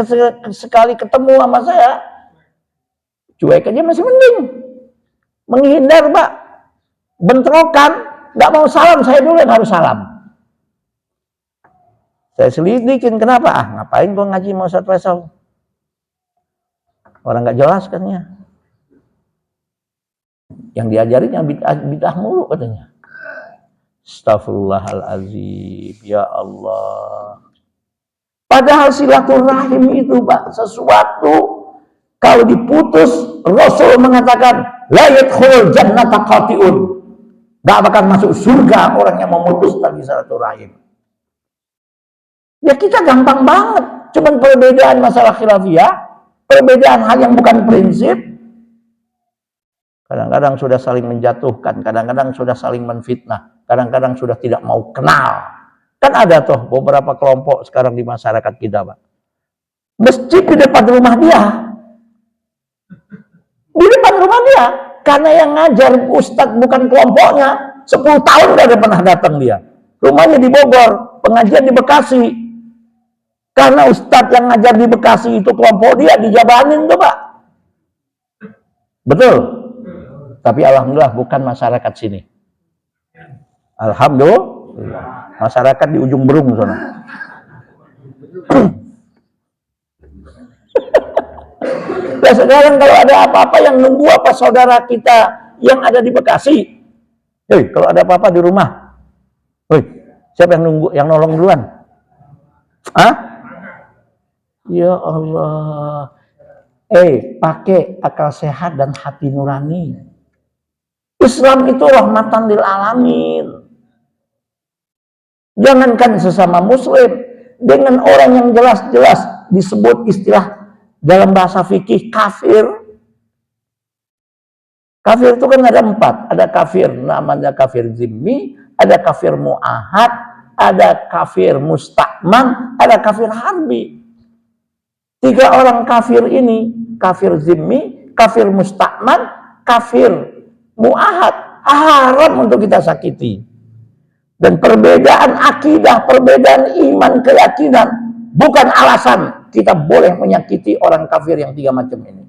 A: sekali ketemu sama saya, cuek aja masih mending. Menghindar Pak, bentrokan, nggak mau salam, saya dulu yang harus salam. Saya selidikin, kenapa? Ngapain gua ngaji mau Ustaz Faisal? Orang nggak jelas kan ya. Yang diajarin yang bid'ah mulu katanya. Astagfirullahalazim, ya Allah. Padahal silaturahim itu Pak, sesuatu kalau diputus, Rasul mengatakan la yadkhulul jannata qati'un. Nggak bakal masuk surga orang yang memutus tali silaturahim. Ya kita gampang banget, cuman perbedaan masalah khilafiyah, perbedaan hal yang bukan prinsip. Kadang-kadang sudah saling menjatuhkan, kadang-kadang sudah saling menfitnah, kadang-kadang sudah tidak mau kenal. Kan ada tuh beberapa kelompok sekarang di masyarakat kita, Pak. Masjid di depan rumah dia. Di depan rumah dia. Karena yang ngajar ustadz bukan kelompoknya, 10 tahun gak ada pernah datang dia. Rumahnya di Bogor, pengajian di Bekasi. Karena ustadz yang ngajar di Bekasi itu kelompok dia, dijabanin tuh Pak. Betul? Tapi alhamdulillah bukan masyarakat sini. Alhamdulillah. Masyarakat di ujung Berung sana. Nah sekarang kalau ada apa-apa yang nunggu apa saudara kita yang ada di Bekasi. Hei, kalau ada apa-apa di rumah. Hei, siapa yang nunggu, yang nolong duluan? Hah? Ya Allah. Pakai akal sehat dan hati nurani. Islam itu rahmatan lil alamin. Jangankan sesama muslim, dengan orang yang jelas-jelas disebut istilah dalam bahasa fikih kafir. Kafir itu kan ada 4. Ada kafir namanya kafir zimmi, ada kafir mu'ahad, ada kafir musta'man, ada kafir harbi. 3 orang kafir ini, kafir zimmi, kafir musta'man, kafir mu'ahad, haram untuk kita sakiti. Dan perbedaan akidah, perbedaan iman, keyakinan bukan alasan kita boleh menyakiti orang kafir yang 3 macam ini.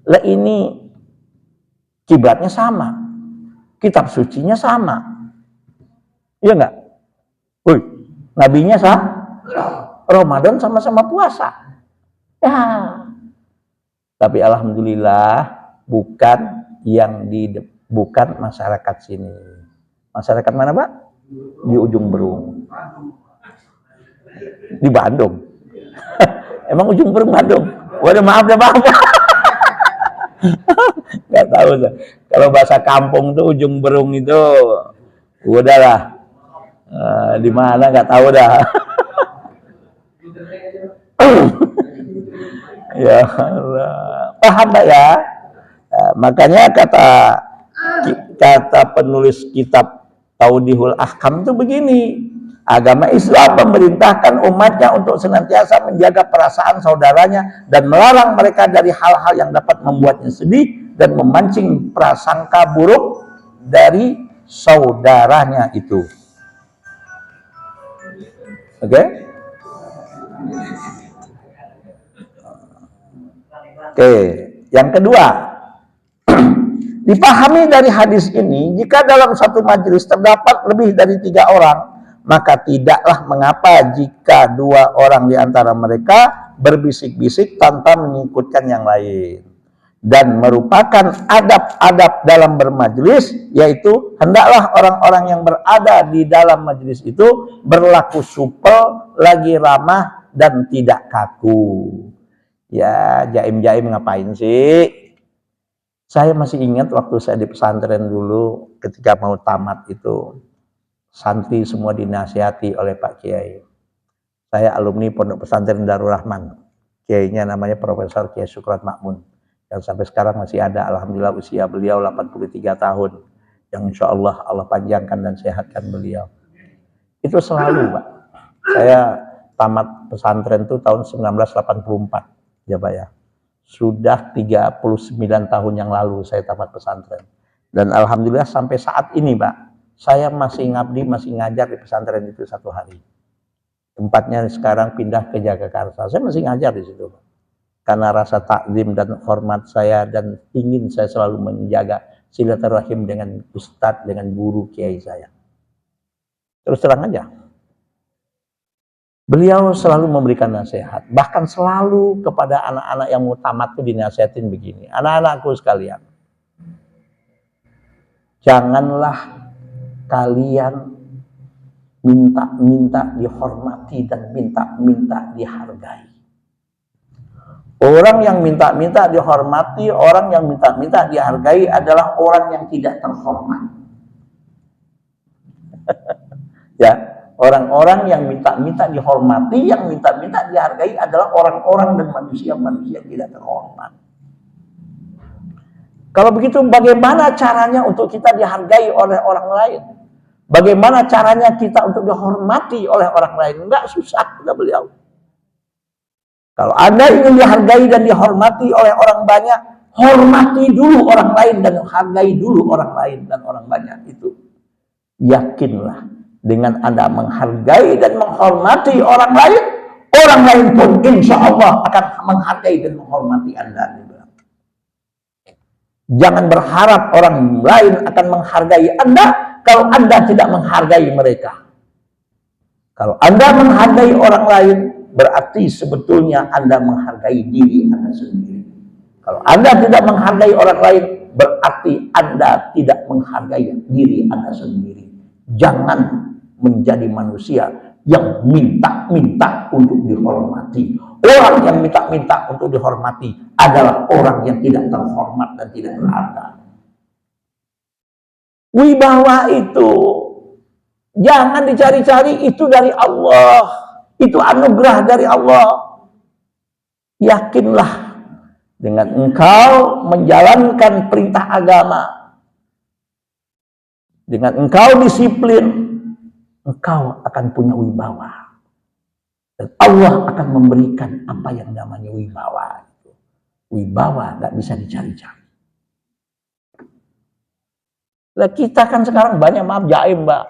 A: Lah ini kiblatnya sama, kitab sucinya sama, iya nggak? Nabinya sama, Ramadan sama-sama puasa. Ya. Tapi alhamdulillah bukan bukan masyarakat sini. Masyarakat mana Pak? Di ujung Berung. Di Bandung. Emang ujung Berung Bandung? Waduh maaf ya Pak. Gak tahu tuh. Kalau bahasa kampung tuh ujung Berung itu udahlah. Di mana nggak tahu dah. Ya Allah. Paham Pak ya? Makanya kata penulis kitab Taudihul Ahkam itu begini. Agama Islam memerintahkan umatnya untuk senantiasa menjaga perasaan saudaranya dan melarang mereka dari hal-hal yang dapat membuatnya sedih dan memancing prasangka buruk dari saudaranya itu. Oke? Oke, yang kedua, dipahami dari hadis ini, jika dalam satu majelis terdapat lebih dari 3 orang, maka tidaklah mengapa jika 2 orang di antara mereka berbisik-bisik tanpa mengikutkan yang lain. Dan merupakan adab-adab dalam bermajelis, yaitu hendaklah orang-orang yang berada di dalam majelis itu berlaku supel, lagi ramah, dan tidak kaku. Ya, jaim-jaim ngapain sih? Saya masih ingat waktu saya di pesantren dulu, ketika mau tamat itu, santri semua dinasihati oleh Pak Kiai. Saya alumni Pondok Pesantren Darul Rahman. Kiainya namanya Profesor Kiai Sukrat Makmun. Yang sampai sekarang masih ada, alhamdulillah usia beliau 83 tahun. Yang insya Allah Allah panjangkan dan sehatkan beliau. Itu selalu, Pak. Saya tamat pesantren itu tahun 1984, ya Pak ya. Sudah 39 tahun yang lalu saya tamat pesantren. Dan alhamdulillah sampai saat ini, Pak, saya masih ngabdi, masih ngajar di pesantren itu 1 hari. Tempatnya sekarang pindah ke Jagakarsa. Saya masih ngajar di situ, Pak. Karena rasa takzim dan hormat saya dan ingin saya selalu menjaga silaturahim dengan ustadz, dengan guru kiai saya. Terus terang aja, beliau selalu memberikan nasihat, bahkan selalu kepada anak-anak yang mau tamat itu dinasihatin begini, anak-anakku sekalian, janganlah kalian minta-minta dihormati dan minta-minta dihargai. Orang yang minta-minta dihormati, orang yang minta-minta dihargai adalah orang yang tidak terhormat. Ya, orang-orang yang minta-minta dihormati, yang minta-minta dihargai adalah orang-orang dan manusia-manusia yang tidak terhormat. Kalau begitu, bagaimana caranya untuk kita dihargai oleh orang lain? Bagaimana caranya kita untuk dihormati oleh orang lain? Enggak susah, kata beliau. Kalau Anda ingin dihargai dan dihormati oleh orang banyak, hormati dulu orang lain dan hargai dulu orang lain dan orang banyak itu. Yakinlah, dengan Anda menghargai dan menghormati orang lain pun insya Allah akan menghargai dan menghormati Anda. Jangan berharap orang lain akan menghargai Anda kalau Anda tidak menghargai mereka. Kalau Anda menghargai orang lain, berarti sebetulnya Anda menghargai diri Anda sendiri. Kalau Anda tidak menghargai orang lain, berarti Anda tidak menghargai diri Anda sendiri. Jangan menjadi manusia yang minta-minta untuk dihormati. Orang yang minta-minta untuk dihormati adalah orang yang tidak terhormat dan tidak berharga. Wibawa itu jangan dicari-cari, itu dari Allah. Itu anugerah dari Allah. Yakinlah, dengan engkau menjalankan perintah agama, dengan engkau disiplin, engkau akan punya wibawa. Dan Allah akan memberikan apa yang namanya wibawa. Wibawa gak bisa dicari-cari. Nah, kita kan sekarang banyak jaim, Mbak.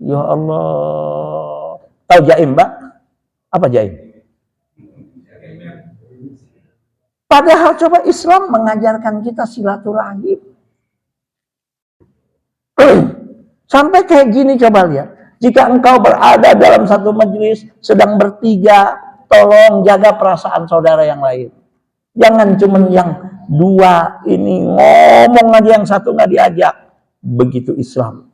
A: Ya Allah. Tahu jaim, Mbak? Apa jaim? Padahal coba Islam mengajarkan kita silaturahim. Sampai kayak gini, coba lihat. Jika engkau berada dalam satu majelis, sedang bertiga, tolong jaga perasaan saudara yang lain. Jangan cuma yang 2 ini ngomong aja, yang 1 nggak diajak. Begitu Islam.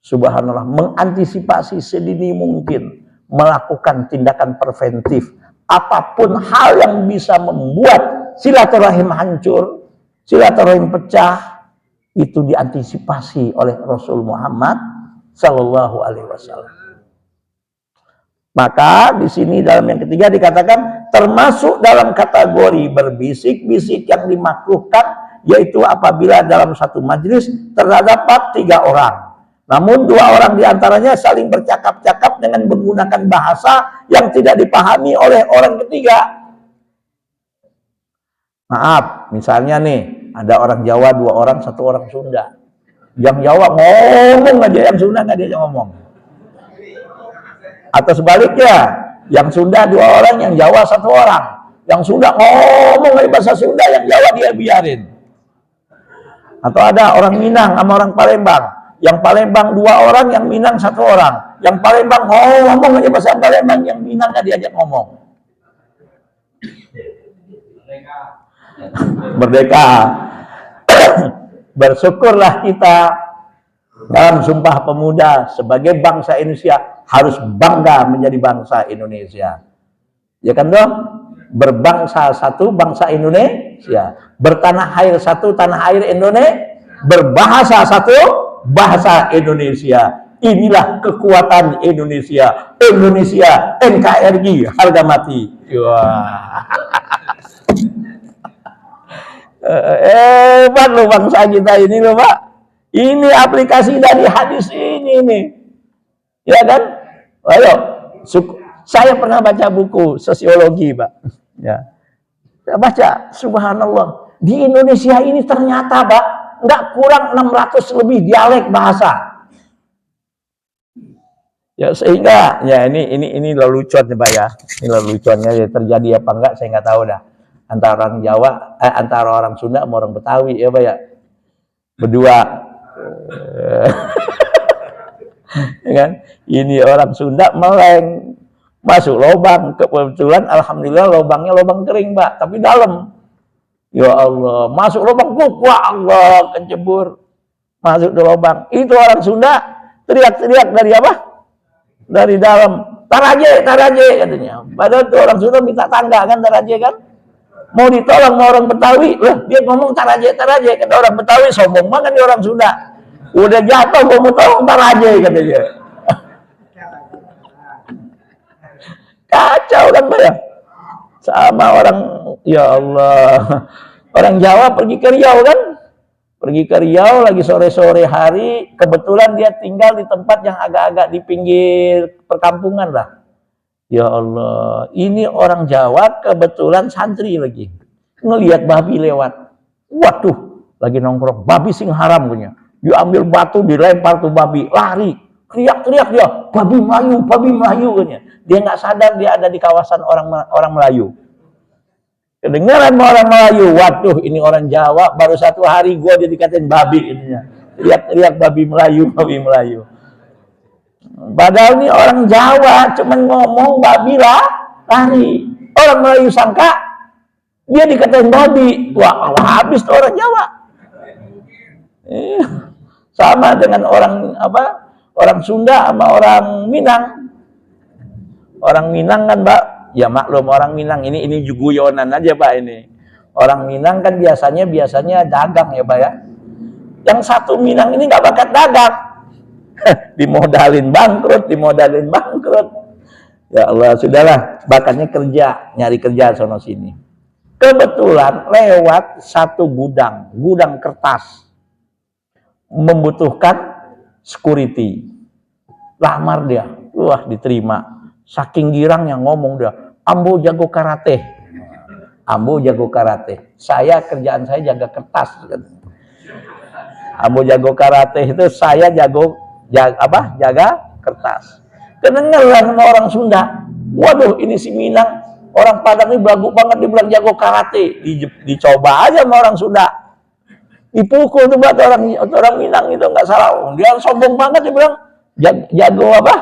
A: Subhanallah, mengantisipasi sedini mungkin. Melakukan tindakan preventif, apapun hal yang bisa membuat silaturahim hancur, silaturahim pecah, itu diantisipasi oleh Rasul Muhammad Sallallahu Alaihi Wasallam. Maka di sini dalam yang ketiga dikatakan termasuk dalam kategori berbisik-bisik yang dimakruhkan, yaitu apabila dalam satu majelis terdapat 3 orang. Namun 2 orang diantaranya saling bercakap-cakap dengan menggunakan bahasa yang tidak dipahami oleh orang ketiga. Maaf, misalnya nih, ada orang Jawa 2 orang, 1 orang Sunda. Yang Jawa ngomong aja, yang Sunda nggak diajak ngomong. Atau sebaliknya, Yang Sunda 2 orang, yang Jawa 1 orang. Yang Sunda ngomong dari bahasa Sunda, yang Jawa dia biarin. Atau ada orang Minang sama orang Palembang. Yang Palembang 2 orang, yang Minang 1 orang. Yang Palembang ngomong aja bahasa Palembang, yang Minang gak diajak ngomong. Merdeka. Bersyukurlah kita dalam Sumpah Pemuda sebagai bangsa Indonesia harus bangga menjadi bangsa Indonesia. Ya kan dong? Berbangsa satu, bangsa Indonesia. Bertanah air satu, tanah air Indonesia. Berbahasa satu, bahasa Indonesia. Inilah kekuatan Indonesia. Indonesia NKRI harga mati. Wah. Hebat loh bangsa kita ini loh Pak. Ini aplikasi dari hadis ini nih. Ya kan? Ayo, saya pernah baca buku sosiologi Pak. Ya. Saya baca, subhanallah. Di Indonesia ini ternyata Pak, nggak kurang 600 lebih dialek bahasa. Ya sehingga ya ini lelucon Pak ya. Ini leluconnya ya, terjadi apa enggak saya nggak tahu dah. Antara orang Jawa, antara orang Sunda sama orang Betawi ya Pak ya. Berdua. Ya kan? Ini orang Sunda meleng masuk lubang, kebetulan alhamdulillah lubangnya lubang kering Pak, tapi dalam. Ya Allah, masuk lubang, wah Allah kecebur. Masuk ke lubang. Itu orang Sunda teriak-teriak dari apa? Dari dalam. Taraje katanya. Padahal itu orang Sunda minta tangga kan, taraje kan? Mau ditolong sama orang Betawi, lah dia ngomong taraje. Kata orang Betawi sombong banget nih orang Sunda. Udah jatuh gua mau tolong taraje katanya. Kacau kan Pak ya? Sama orang, ya Allah. Orang Jawa pergi ke Riau kan? Pergi ke Riau lagi sore-sore hari, kebetulan dia tinggal di tempat yang agak-agak di pinggir perkampungan lah. Ya Allah, ini orang Jawa kebetulan santri lagi. Ngelihat babi lewat. Waduh, lagi nongkrong. Babi sing haram punya. Diambil batu, dilempar tuh babi, lari. Teriak-teriak dia, babi Melayu punya. Dia nggak sadar dia ada di kawasan orang Melayu. Kedengaran orang Melayu, waduh ini orang Jawa, baru 1 hari gua dia dikatain babi ininya. Teriak-teriak babi Melayu. Padahal ini orang Jawa cuman ngomong babi lah lari. Orang Melayu sangka dia dikatain babi. Wah, habis tuh orang Jawa. Sama dengan orang apa? Orang Sunda sama orang Minang. Orang Minang kan, Pak, ya maklum orang Minang ini guyonan aja, Pak ini. Orang Minang kan biasanya dagang ya, Pak ya. Yang satu Minang ini nggak bakat dagang. dimodalin bangkrut. Ya Allah, sudahlah, bakatnya kerja, nyari kerja sono sini. Kebetulan lewat satu gudang kertas. Membutuhkan security. Lamar dia. Wah, diterima. Saking girangnya ngomong dia, Ambo jago karate. Saya kerjaan saya jaga kertas. Ambo jago karate itu saya jaga kertas. Kedengeran sama orang Sunda. Waduh, ini si Minang, orang Padang ini belagu banget dibilang jago karate. Dicoba aja sama orang Sunda. Dipukul tuh buat orang Minang itu nggak salah. Dia sombong banget dia bilang jago apa?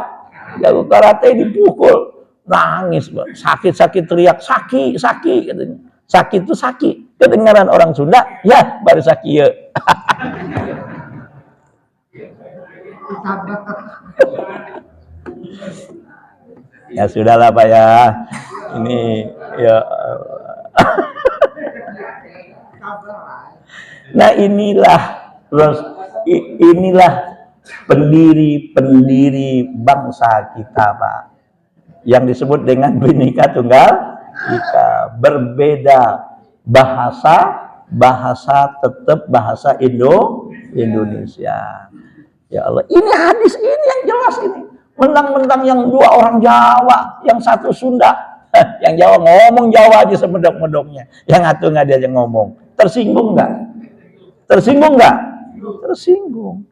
A: Jago karate, dipukul. Nangis, sakit teriak, sakit katanya. Sakit itu sakit. Kedengaran orang Sunda, ya baru sakit ya. Ya sudahlah Pak ya. Ini ya. Nah inilah pendiri bangsa kita Pak. Yang disebut dengan Bhinneka Tunggal Ika. Berbeda bahasa tetap bahasa Indonesia. Ya Allah, ini hadis ini yang jelas ini. Mentang-mentang yang 2 orang Jawa, yang 1 Sunda. Yang Jawa ngomong Jawa aja semedok-medoknya. Yang 1 nggak diajak ngomong. Tersinggung nggak? Tersinggung.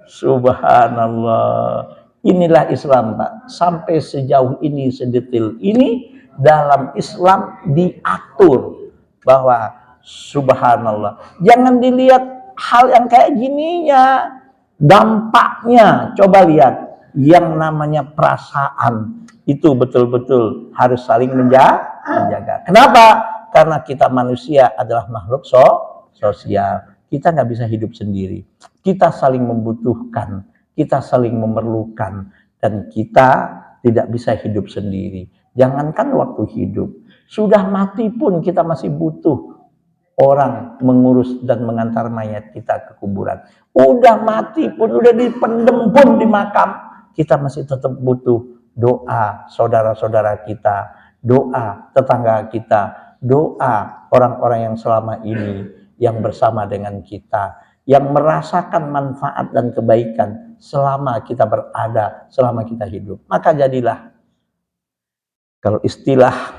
A: Subhanallah. Inilah Islam, Pak. Sampai sejauh ini, sedetail ini, dalam Islam diatur bahwa subhanallah. Jangan dilihat hal yang kayak gininya, dampaknya. Coba lihat yang namanya perasaan itu betul-betul harus saling menjaga. Kenapa? Karena kita manusia adalah makhluk sosial. Kita nggak bisa hidup sendiri. Kita saling membutuhkan, kita saling memerlukan, dan kita tidak bisa hidup sendiri. Jangankan waktu hidup, sudah mati pun kita masih butuh orang mengurus dan mengantar mayat kita ke kuburan. Udah mati pun, udah dipendem pun di makam, kita masih tetap butuh doa saudara-saudara kita, doa tetangga kita, doa orang-orang yang selama ini yang bersama dengan kita, yang merasakan manfaat dan kebaikan selama kita berada, selama kita hidup. Maka jadilah, kalau istilah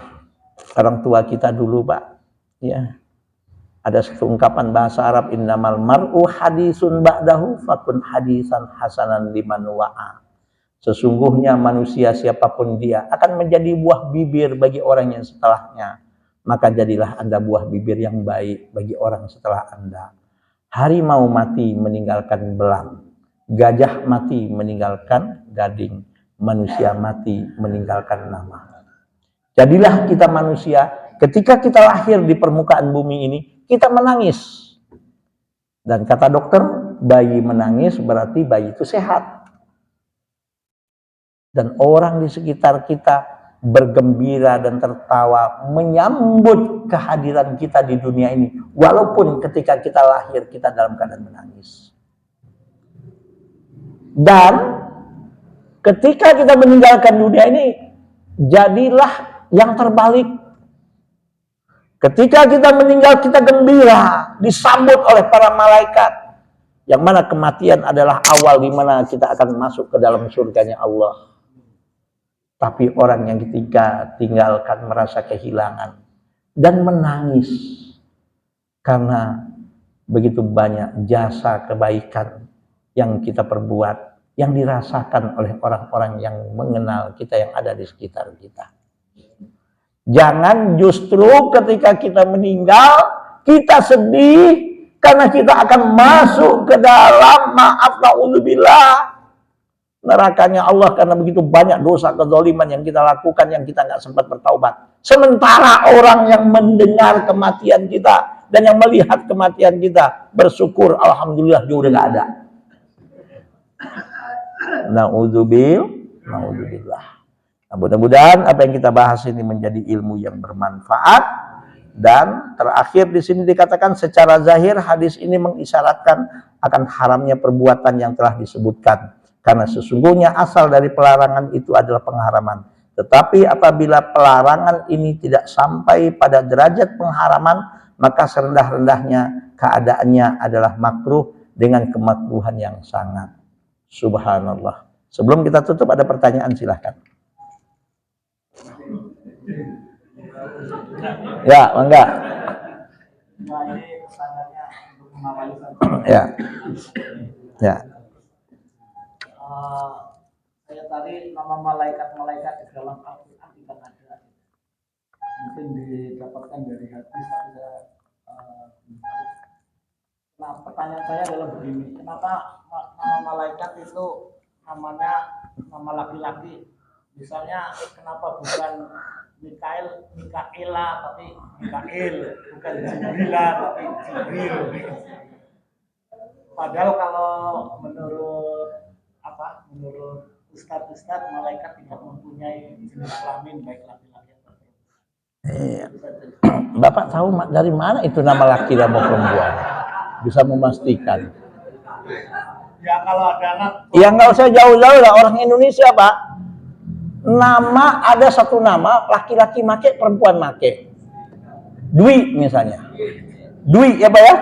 A: orang tua kita dulu, Pak, ya, ada satu ungkapan bahasa Arab, innamal mar'u hadisun ba'dahu fakun hadisan hasanan liman wa'a. Sesungguhnya manusia siapapun dia akan menjadi buah bibir bagi orang yang setelahnya. Maka jadilah Anda buah bibir yang baik bagi orang setelah Anda. Harimau mati meninggalkan belang, gajah mati meninggalkan gading, manusia mati meninggalkan nama. Jadilah kita manusia, ketika kita lahir di permukaan bumi ini, kita menangis. Dan kata dokter, bayi menangis berarti bayi itu sehat. Dan orang di sekitar kita bergembira dan tertawa menyambut kehadiran kita di dunia ini, walaupun ketika kita lahir kita dalam keadaan menangis. Dan ketika kita meninggalkan dunia ini, jadilah yang terbalik. Ketika kita meninggal, kita gembira, disambut oleh para malaikat, yang mana kematian adalah awal di mana kita akan masuk ke dalam surganya Allah. Tapi orang yang ketika tinggalkan merasa kehilangan dan menangis karena begitu banyak jasa kebaikan yang kita perbuat, yang dirasakan oleh orang-orang yang mengenal kita, yang ada di sekitar kita. Jangan justru ketika kita meninggal, kita sedih karena kita akan masuk ke dalam, maaf na'udzubillah, nerakanya Allah karena begitu banyak dosa kezaliman yang kita lakukan, yang kita nggak sempat bertaubat. Sementara orang yang mendengar kematian kita dan yang melihat kematian kita bersyukur, alhamdulillah dia udah nggak ada. Na'udzubillah. Nah, mudah-mudahan apa yang kita bahas ini menjadi ilmu yang bermanfaat. Dan terakhir di sini dikatakan secara zahir hadis ini mengisyaratkan akan haramnya perbuatan yang telah disebutkan. Karena sesungguhnya asal dari pelarangan itu adalah pengharaman. Tetapi apabila pelarangan ini tidak sampai pada derajat pengharaman, maka serendah-rendahnya keadaannya adalah makruh dengan kemakruhan yang sangat. Subhanallah. Sebelum kita tutup ada pertanyaan, silahkan. Ya, enggak. Ya. Ya.
B: Saya tadi nama malaikat-malaikat di dalam Al-Quran tidak ada. Mungkin didapatkan dari hadis, tapi saya nah, pertanyaan saya adalah begini, kenapa nama malaikat itu namanya nama laki-laki? Misalnya kenapa bukan Mikaela tapi Mikail, bukan Jibrila tapi Jibril. Padahal kalau menurut Ustadz malaikat tidak mempunyai jenis kelamin baik laki-laki atau perempuan.
A: Iya. Bapak tahu dari mana itu nama laki dan perempuan? Bisa memastikan?
B: Ya kalau ada anak.
A: Ya nggak usah jauh-jauh lah, orang Indonesia, Pak. Nama ada satu nama laki-laki make, perempuan make. Dwi misalnya. Dwi ya Pak ya?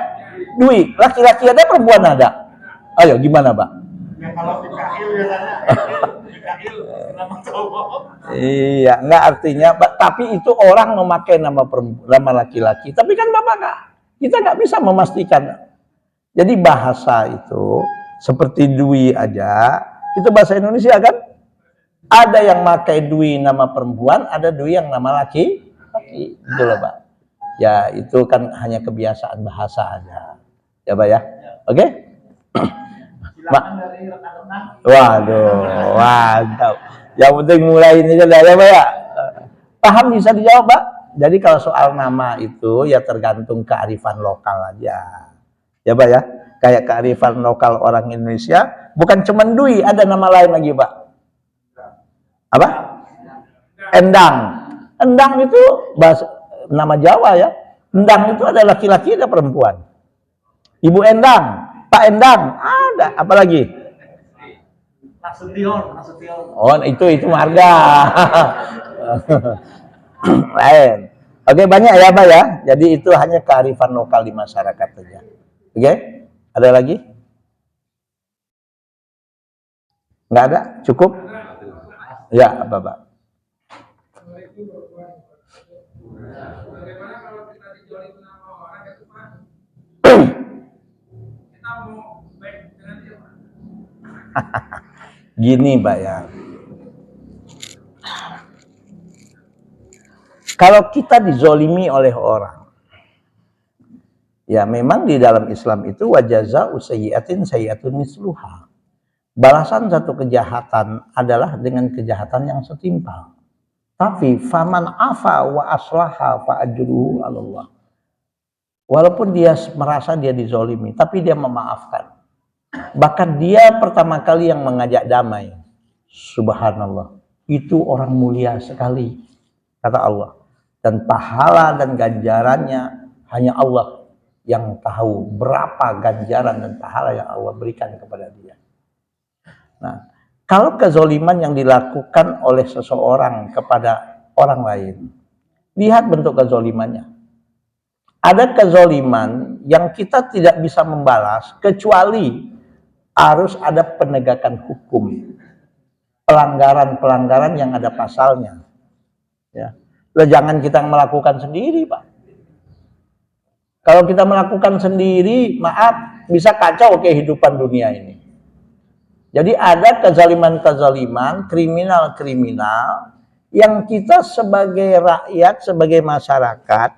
A: Dwi, laki-laki ada, perempuan ada. Ayo gimana Pak?
B: Ya kalau Mikail biasanya Mikail nama cowok.
A: Iya, enggak artinya, tapi itu orang memakai nama laki-laki. Tapi kan Bapak enggak, kita nggak bisa memastikan. Jadi bahasa itu seperti Dwi aja, Itu bahasa Indonesia kan? Ada yang pakai Dwi nama perempuan, ada Dwi yang nama laki. Itu loh, Pak. Ya, itu kan hanya kebiasaan bahasa aja. Ya, Pak ya. Oke?
B: Silakan dari rekan-rekan.
A: Waduh, mantap. Yang penting mulai ini aja ya, Pak ya. Paham bisa dijawab, Pak? Jadi kalau soal nama itu ya tergantung kearifan lokal aja. Ya, Pak ya. Kayak kearifan lokal orang Indonesia, bukan cuma Dwi, ada nama lain lagi, Pak. Apa? Endang. Endang itu bahasa nama Jawa ya. Endang itu ada laki-laki, ada perempuan. Ibu Endang, Pak Endang, ada. Apalagi?
B: Nasution.
A: Oh, itu marga. Lain. Oke, banyak ya, Pak ya. Jadi itu hanya kearifan lokal di masyarakat saja. Oke? Ada lagi? Nggak ada? Cukup? Ya, apa, Pak?
C: Bagaimana kalau kita dijolimi sama orang itu, Pak? Kita mau baik dengan dia, Pak?
A: Gini, Pak ya. Kalau kita dizolimi oleh orang, ya memang di dalam Islam itu wajaza'u sayyi'atin sayyi'atun misluha. Balasan satu kejahatan adalah dengan kejahatan yang setimpal. Tapi faman afa wa aslaha fa ajruhu 'ala Allah. Walaupun dia merasa dia dizolimi, tapi dia memaafkan. Bahkan dia pertama kali yang mengajak damai. Subhanallah. Itu orang mulia sekali, kata Allah. Dan pahala dan ganjarannya hanya Allah yang tahu berapa ganjaran dan pahala yang Allah berikan kepada dia. Nah, kalau kezoliman yang dilakukan oleh seseorang kepada orang lain, lihat bentuk kezolimannya. Ada kezoliman yang kita tidak bisa membalas kecuali harus ada penegakan hukum. Pelanggaran-pelanggaran yang ada pasalnya. Ya. Jangan kita melakukan sendiri, Pak. Kalau kita melakukan sendiri, maaf, bisa kacau kehidupan dunia ini. Jadi ada kezaliman-kezaliman, kriminal-kriminal yang kita sebagai rakyat, sebagai masyarakat,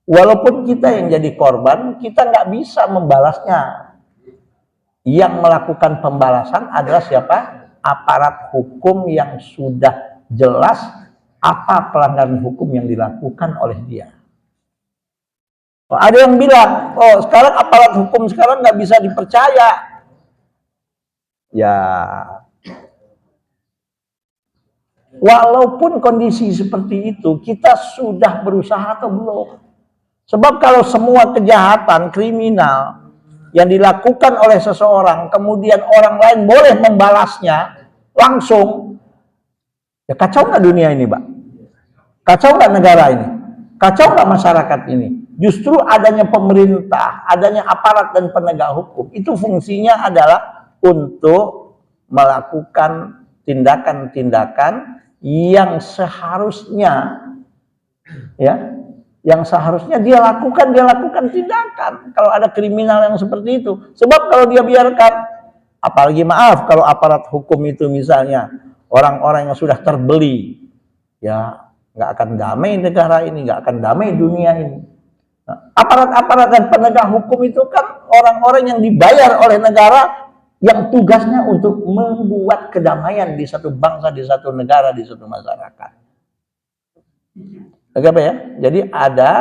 A: walaupun kita yang jadi korban, kita nggak bisa membalasnya. Yang melakukan pembalasan adalah siapa? Aparat hukum yang sudah jelas apa pelanggaran hukum yang dilakukan oleh dia. Oh, ada yang bilang, oh sekarang aparat hukum sekarang nggak bisa dipercaya. Ya, walaupun kondisi seperti itu, kita sudah berusaha atau belum? Sebab kalau semua kejahatan kriminal yang dilakukan oleh seseorang, kemudian orang lain boleh membalasnya langsung, ya kacau nggak dunia ini, Pak? Kacau nggak negara ini? Kacau nggak masyarakat ini? Justru adanya pemerintah, adanya aparat dan penegak hukum, itu fungsinya adalah untuk melakukan tindakan-tindakan yang seharusnya, ya, yang seharusnya dia lakukan tindakan. Kalau ada kriminal yang seperti itu, sebab kalau dia biarkan, apalagi maaf kalau aparat hukum itu misalnya orang-orang yang sudah terbeli, ya nggak akan damai negara ini, nggak akan damai dunia ini. Nah, aparat-aparat dan penegak hukum itu kan orang-orang yang dibayar oleh negara yang tugasnya untuk membuat kedamaian di satu bangsa, di satu negara, di satu masyarakat. Oke, Pak ya? Jadi ada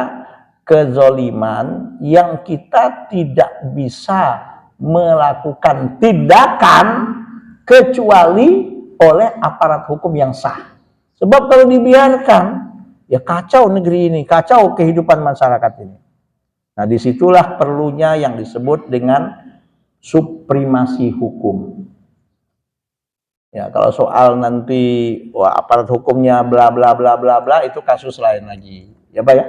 A: kezoliman yang kita tidak bisa melakukan tindakan kecuali oleh aparat hukum yang sah. Sebab kalau dibiarkan, ya kacau negeri ini, kacau kehidupan masyarakat ini. Nah, disitulah perlunya yang disebut dengan supremasi hukum. Ya, kalau soal nanti aparat hukumnya bla bla bla bla bla itu kasus lain lagi. Ya, Pak ya?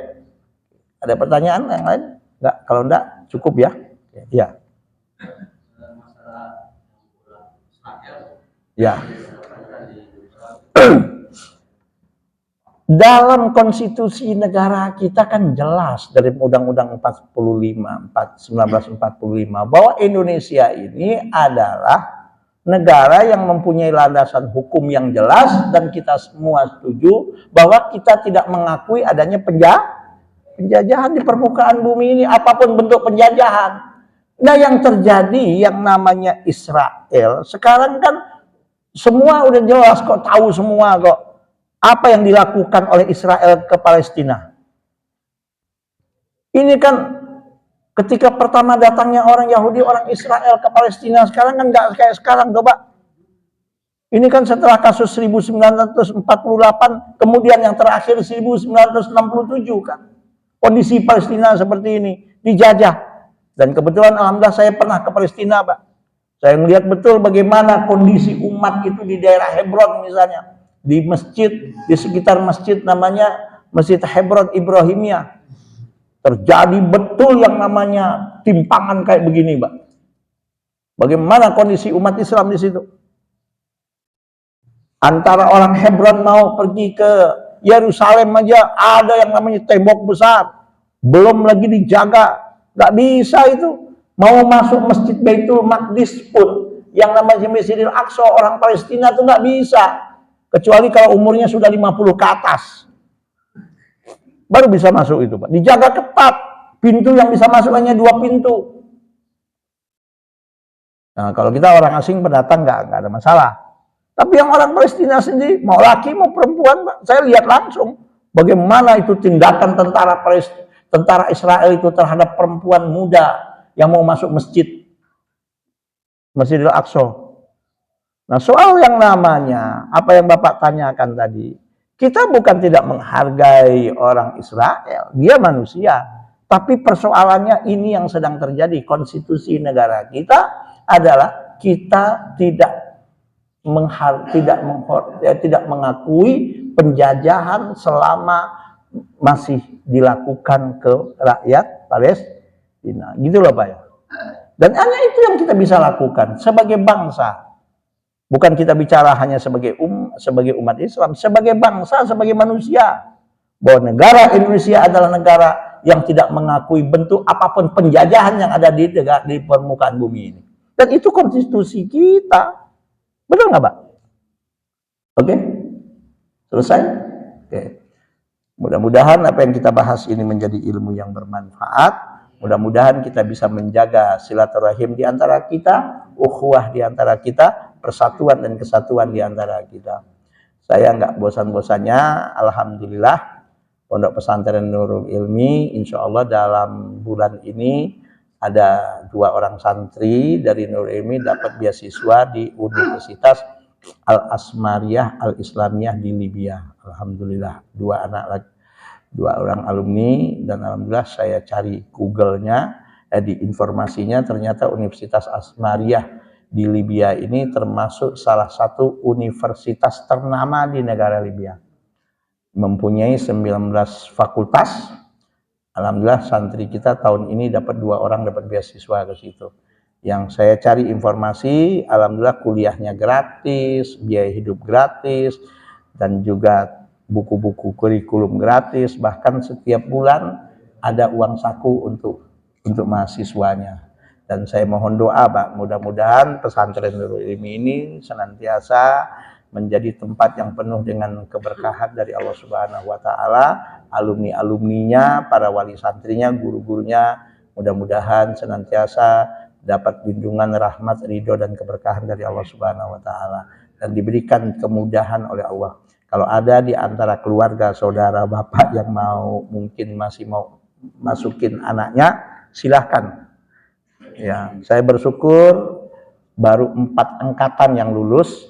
A: Ada pertanyaan yang lain? Enggak, kalau enggak cukup ya. Ya. Ya. Dalam konstitusi negara kita kan jelas dari Undang-Undang 1945 bahwa Indonesia ini adalah negara yang mempunyai landasan hukum yang jelas dan kita semua setuju bahwa kita tidak mengakui adanya penjajahan di permukaan bumi ini, apapun bentuk penjajahan. Nah, yang terjadi yang namanya Israel sekarang kan semua udah jelas kok, tahu semua kok apa yang dilakukan oleh Israel ke Palestina. Ini kan ketika pertama datangnya orang Yahudi, orang Israel ke Palestina, sekarang kan nggak kayak sekarang, coba. Ini kan setelah kasus 1948, kemudian yang terakhir 1967 kan. Kondisi Palestina seperti ini, dijajah. Dan kebetulan alhamdulillah saya pernah ke Palestina, Pak. Saya melihat betul bagaimana kondisi umat itu di daerah Hebron misalnya. Di masjid, di sekitar masjid namanya Masjid Hebron Ibrahimiyah. Terjadi betul yang namanya timpangan kayak begini, Pak. Bagaimana kondisi umat Islam di situ? Antara orang Hebron mau pergi ke Yerusalem aja ada yang namanya tembok besar, belum lagi dijaga, nggak bisa itu. Mau masuk Masjid Baitul Maqdis pun yang namanya Masjidil Aqsa orang Palestina itu nggak bisa, kecuali kalau umurnya sudah 50 ke atas. Baru bisa masuk itu, Pak. Dijaga ketat. Pintu yang bisa masuk hanya 2 pintu. Nah, kalau kita orang asing pendatang nggak ada masalah. Tapi yang orang Palestina sendiri, mau laki mau perempuan, Pak, saya lihat langsung bagaimana itu tindakan tentara Israel itu terhadap perempuan muda yang mau masuk Masjidil Aqsa. Nah, soal yang namanya apa yang Bapak tanyakan tadi, kita bukan tidak menghargai orang Israel, dia manusia. Tapi persoalannya ini yang sedang terjadi, konstitusi negara kita adalah kita tidak mengakui penjajahan selama masih dilakukan ke rakyat Palestina. Gitu loh, Pak ya. Dan hanya itu yang kita bisa lakukan sebagai bangsa. Bukan kita bicara hanya sebagai umat Islam, sebagai bangsa, sebagai manusia. Bahwa negara Indonesia adalah negara yang tidak mengakui bentuk apapun penjajahan yang ada di permukaan bumi ini. Dan itu konstitusi kita. Betul nggak, Pak? Oke? Selesai? Oke. Mudah-mudahan apa yang kita bahas ini menjadi ilmu yang bermanfaat. Mudah-mudahan kita bisa menjaga silaturahim di antara kita, ukhuwah di antara kita, persatuan dan kesatuan di antara kita. Saya nggak bosan-bosannya, alhamdulillah, Pondok Pesantren Nurul Ilmi, insya Allah dalam bulan ini ada 2 orang santri dari Nurul Ilmi dapat beasiswa di Universitas Al-Asmariyah Al-Islamiyah di Libya. Alhamdulillah, 2 orang alumni, dan alhamdulillah saya cari Google-nya, di informasinya ternyata Universitas Asmariyah di Libya ini termasuk salah satu universitas ternama di negara Libya. Mempunyai 19 fakultas. Alhamdulillah santri kita tahun ini dapat 2 orang dapat beasiswa ke situ. Yang saya cari informasi, alhamdulillah kuliahnya gratis, biaya hidup gratis, dan juga buku-buku kurikulum gratis. Bahkan setiap bulan ada uang saku untuk mahasiswanya. Dan saya mohon doa, Pak, mudah-mudahan pesantren Nurul Ilmi ini senantiasa menjadi tempat yang penuh dengan keberkahan dari Allah Subhanahu wa taala, alumni-alumninya, para wali santrinya, guru-gurunya, mudah-mudahan senantiasa dapat lindungan, rahmat, ridho dan keberkahan dari Allah Subhanahu wa taala, dan diberikan kemudahan oleh Allah. Kalau ada di antara keluarga saudara Bapak yang mungkin masih mau masukin anaknya, silahkan. Ya, saya bersyukur baru 4 angkatan yang lulus.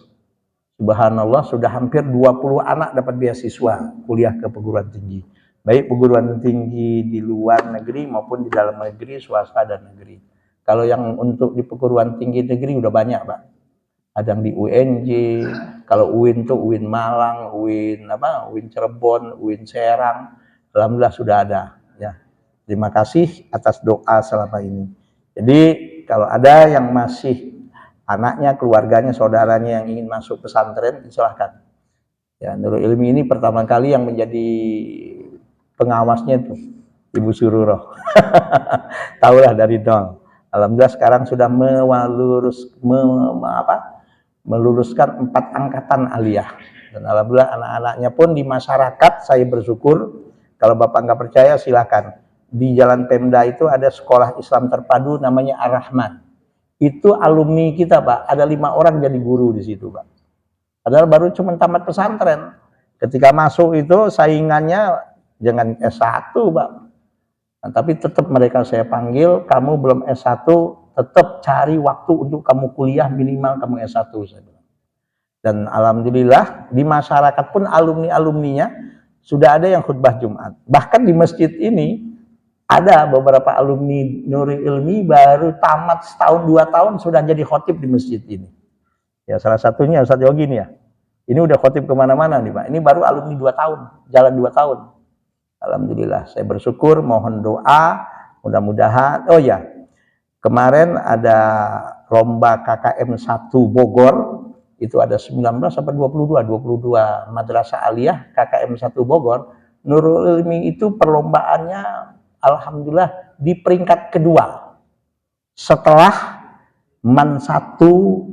A: Subhanallah, sudah hampir 20 anak dapat beasiswa kuliah ke perguruan tinggi. Baik perguruan tinggi di luar negeri maupun di dalam negeri, swasta dan negeri. Kalau yang untuk di perguruan tinggi negeri udah banyak, Pak. Ada yang di UNJ, kalau UIN tuh UIN Malang, UIN Cirebon, UIN Serang. Alhamdulillah sudah ada, ya. Terima kasih atas doa selama ini. Jadi kalau ada yang masih anaknya, keluarganya, saudaranya yang ingin masuk pesantren, silahkan. Ya, Nurul Ilmi ini pertama kali yang menjadi pengawasnya itu Ibu Sururoh. Tahulah dari nol. Alhamdulillah sekarang sudah meluluskan 4 angkatan aliyah. Dan alhamdulillah anak-anaknya pun di masyarakat saya bersyukur. Kalau Bapak nggak percaya silakan. Di Jalan Pemda itu ada sekolah Islam terpadu namanya Ar-Rahman. Itu alumni kita, Pak. Ada 5 orang jadi guru di situ, Pak. Padahal baru cuma tamat pesantren. Ketika masuk itu saingannya jangan S1, Pak. Nah, tapi tetap mereka saya panggil, kamu belum S1, tetap cari waktu untuk kamu kuliah, minimal kamu S1, saya bilang. Dan alhamdulillah di masyarakat pun alumni-alumninya sudah ada yang khutbah Jumat. Bahkan di masjid ini ada beberapa alumni Nurul Ilmi baru tamat setahun 2 tahun sudah jadi khotib di masjid ini. Ya salah satunya Ustaz Yogi nih ya. Ini udah khotib kemana-mana nih Pak. Ini baru alumni 2 tahun, jalan 2 tahun. Alhamdulillah, saya bersyukur, mohon doa, mudah-mudahan. Oh ya, kemarin ada lomba KKM 1 Bogor, itu ada 19 sampai 22 madrasah aliyah KKM 1 Bogor. Nurul Ilmi itu perlombaannya alhamdulillah di peringkat kedua setelah MAN 1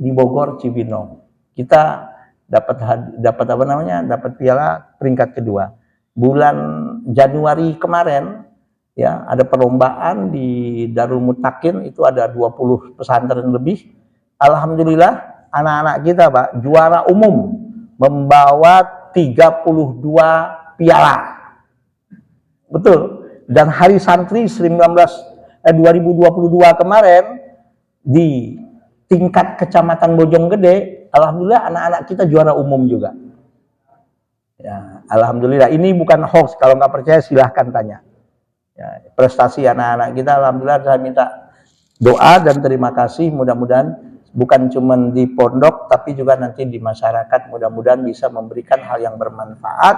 A: di Bogor Cibinong. Kita dapat apa namanya? Dapat piala peringkat kedua. Bulan Januari kemarin ya ada perlombaan di Darul Mutakin, itu ada 20 pesantren lebih. Alhamdulillah anak-anak kita Pak juara umum membawa 32 piala. Betul. Dan Hari Santri 2022 kemarin di tingkat Kecamatan Bojonggede, alhamdulillah anak-anak kita juara umum juga. Ya, alhamdulillah ini bukan hoax, kalau nggak percaya silahkan tanya. Ya, prestasi anak-anak kita, alhamdulillah saya minta doa dan terima kasih, mudah-mudahan bukan cuma di pondok tapi juga nanti di masyarakat, mudah-mudahan bisa memberikan hal yang bermanfaat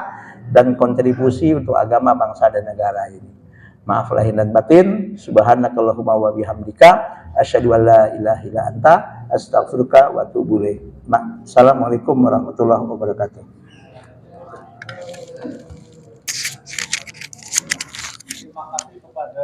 A: dan kontribusi untuk agama, bangsa dan negara ini. Maaf lahir dan batin. Subhanakallahumma wa bihamdika asyhadu an la ilaha illa anta astaghfiruka wa atubu ilaik. Assalamualaikum warahmatullahi wabarakatuh.
B: Terima kasih kepada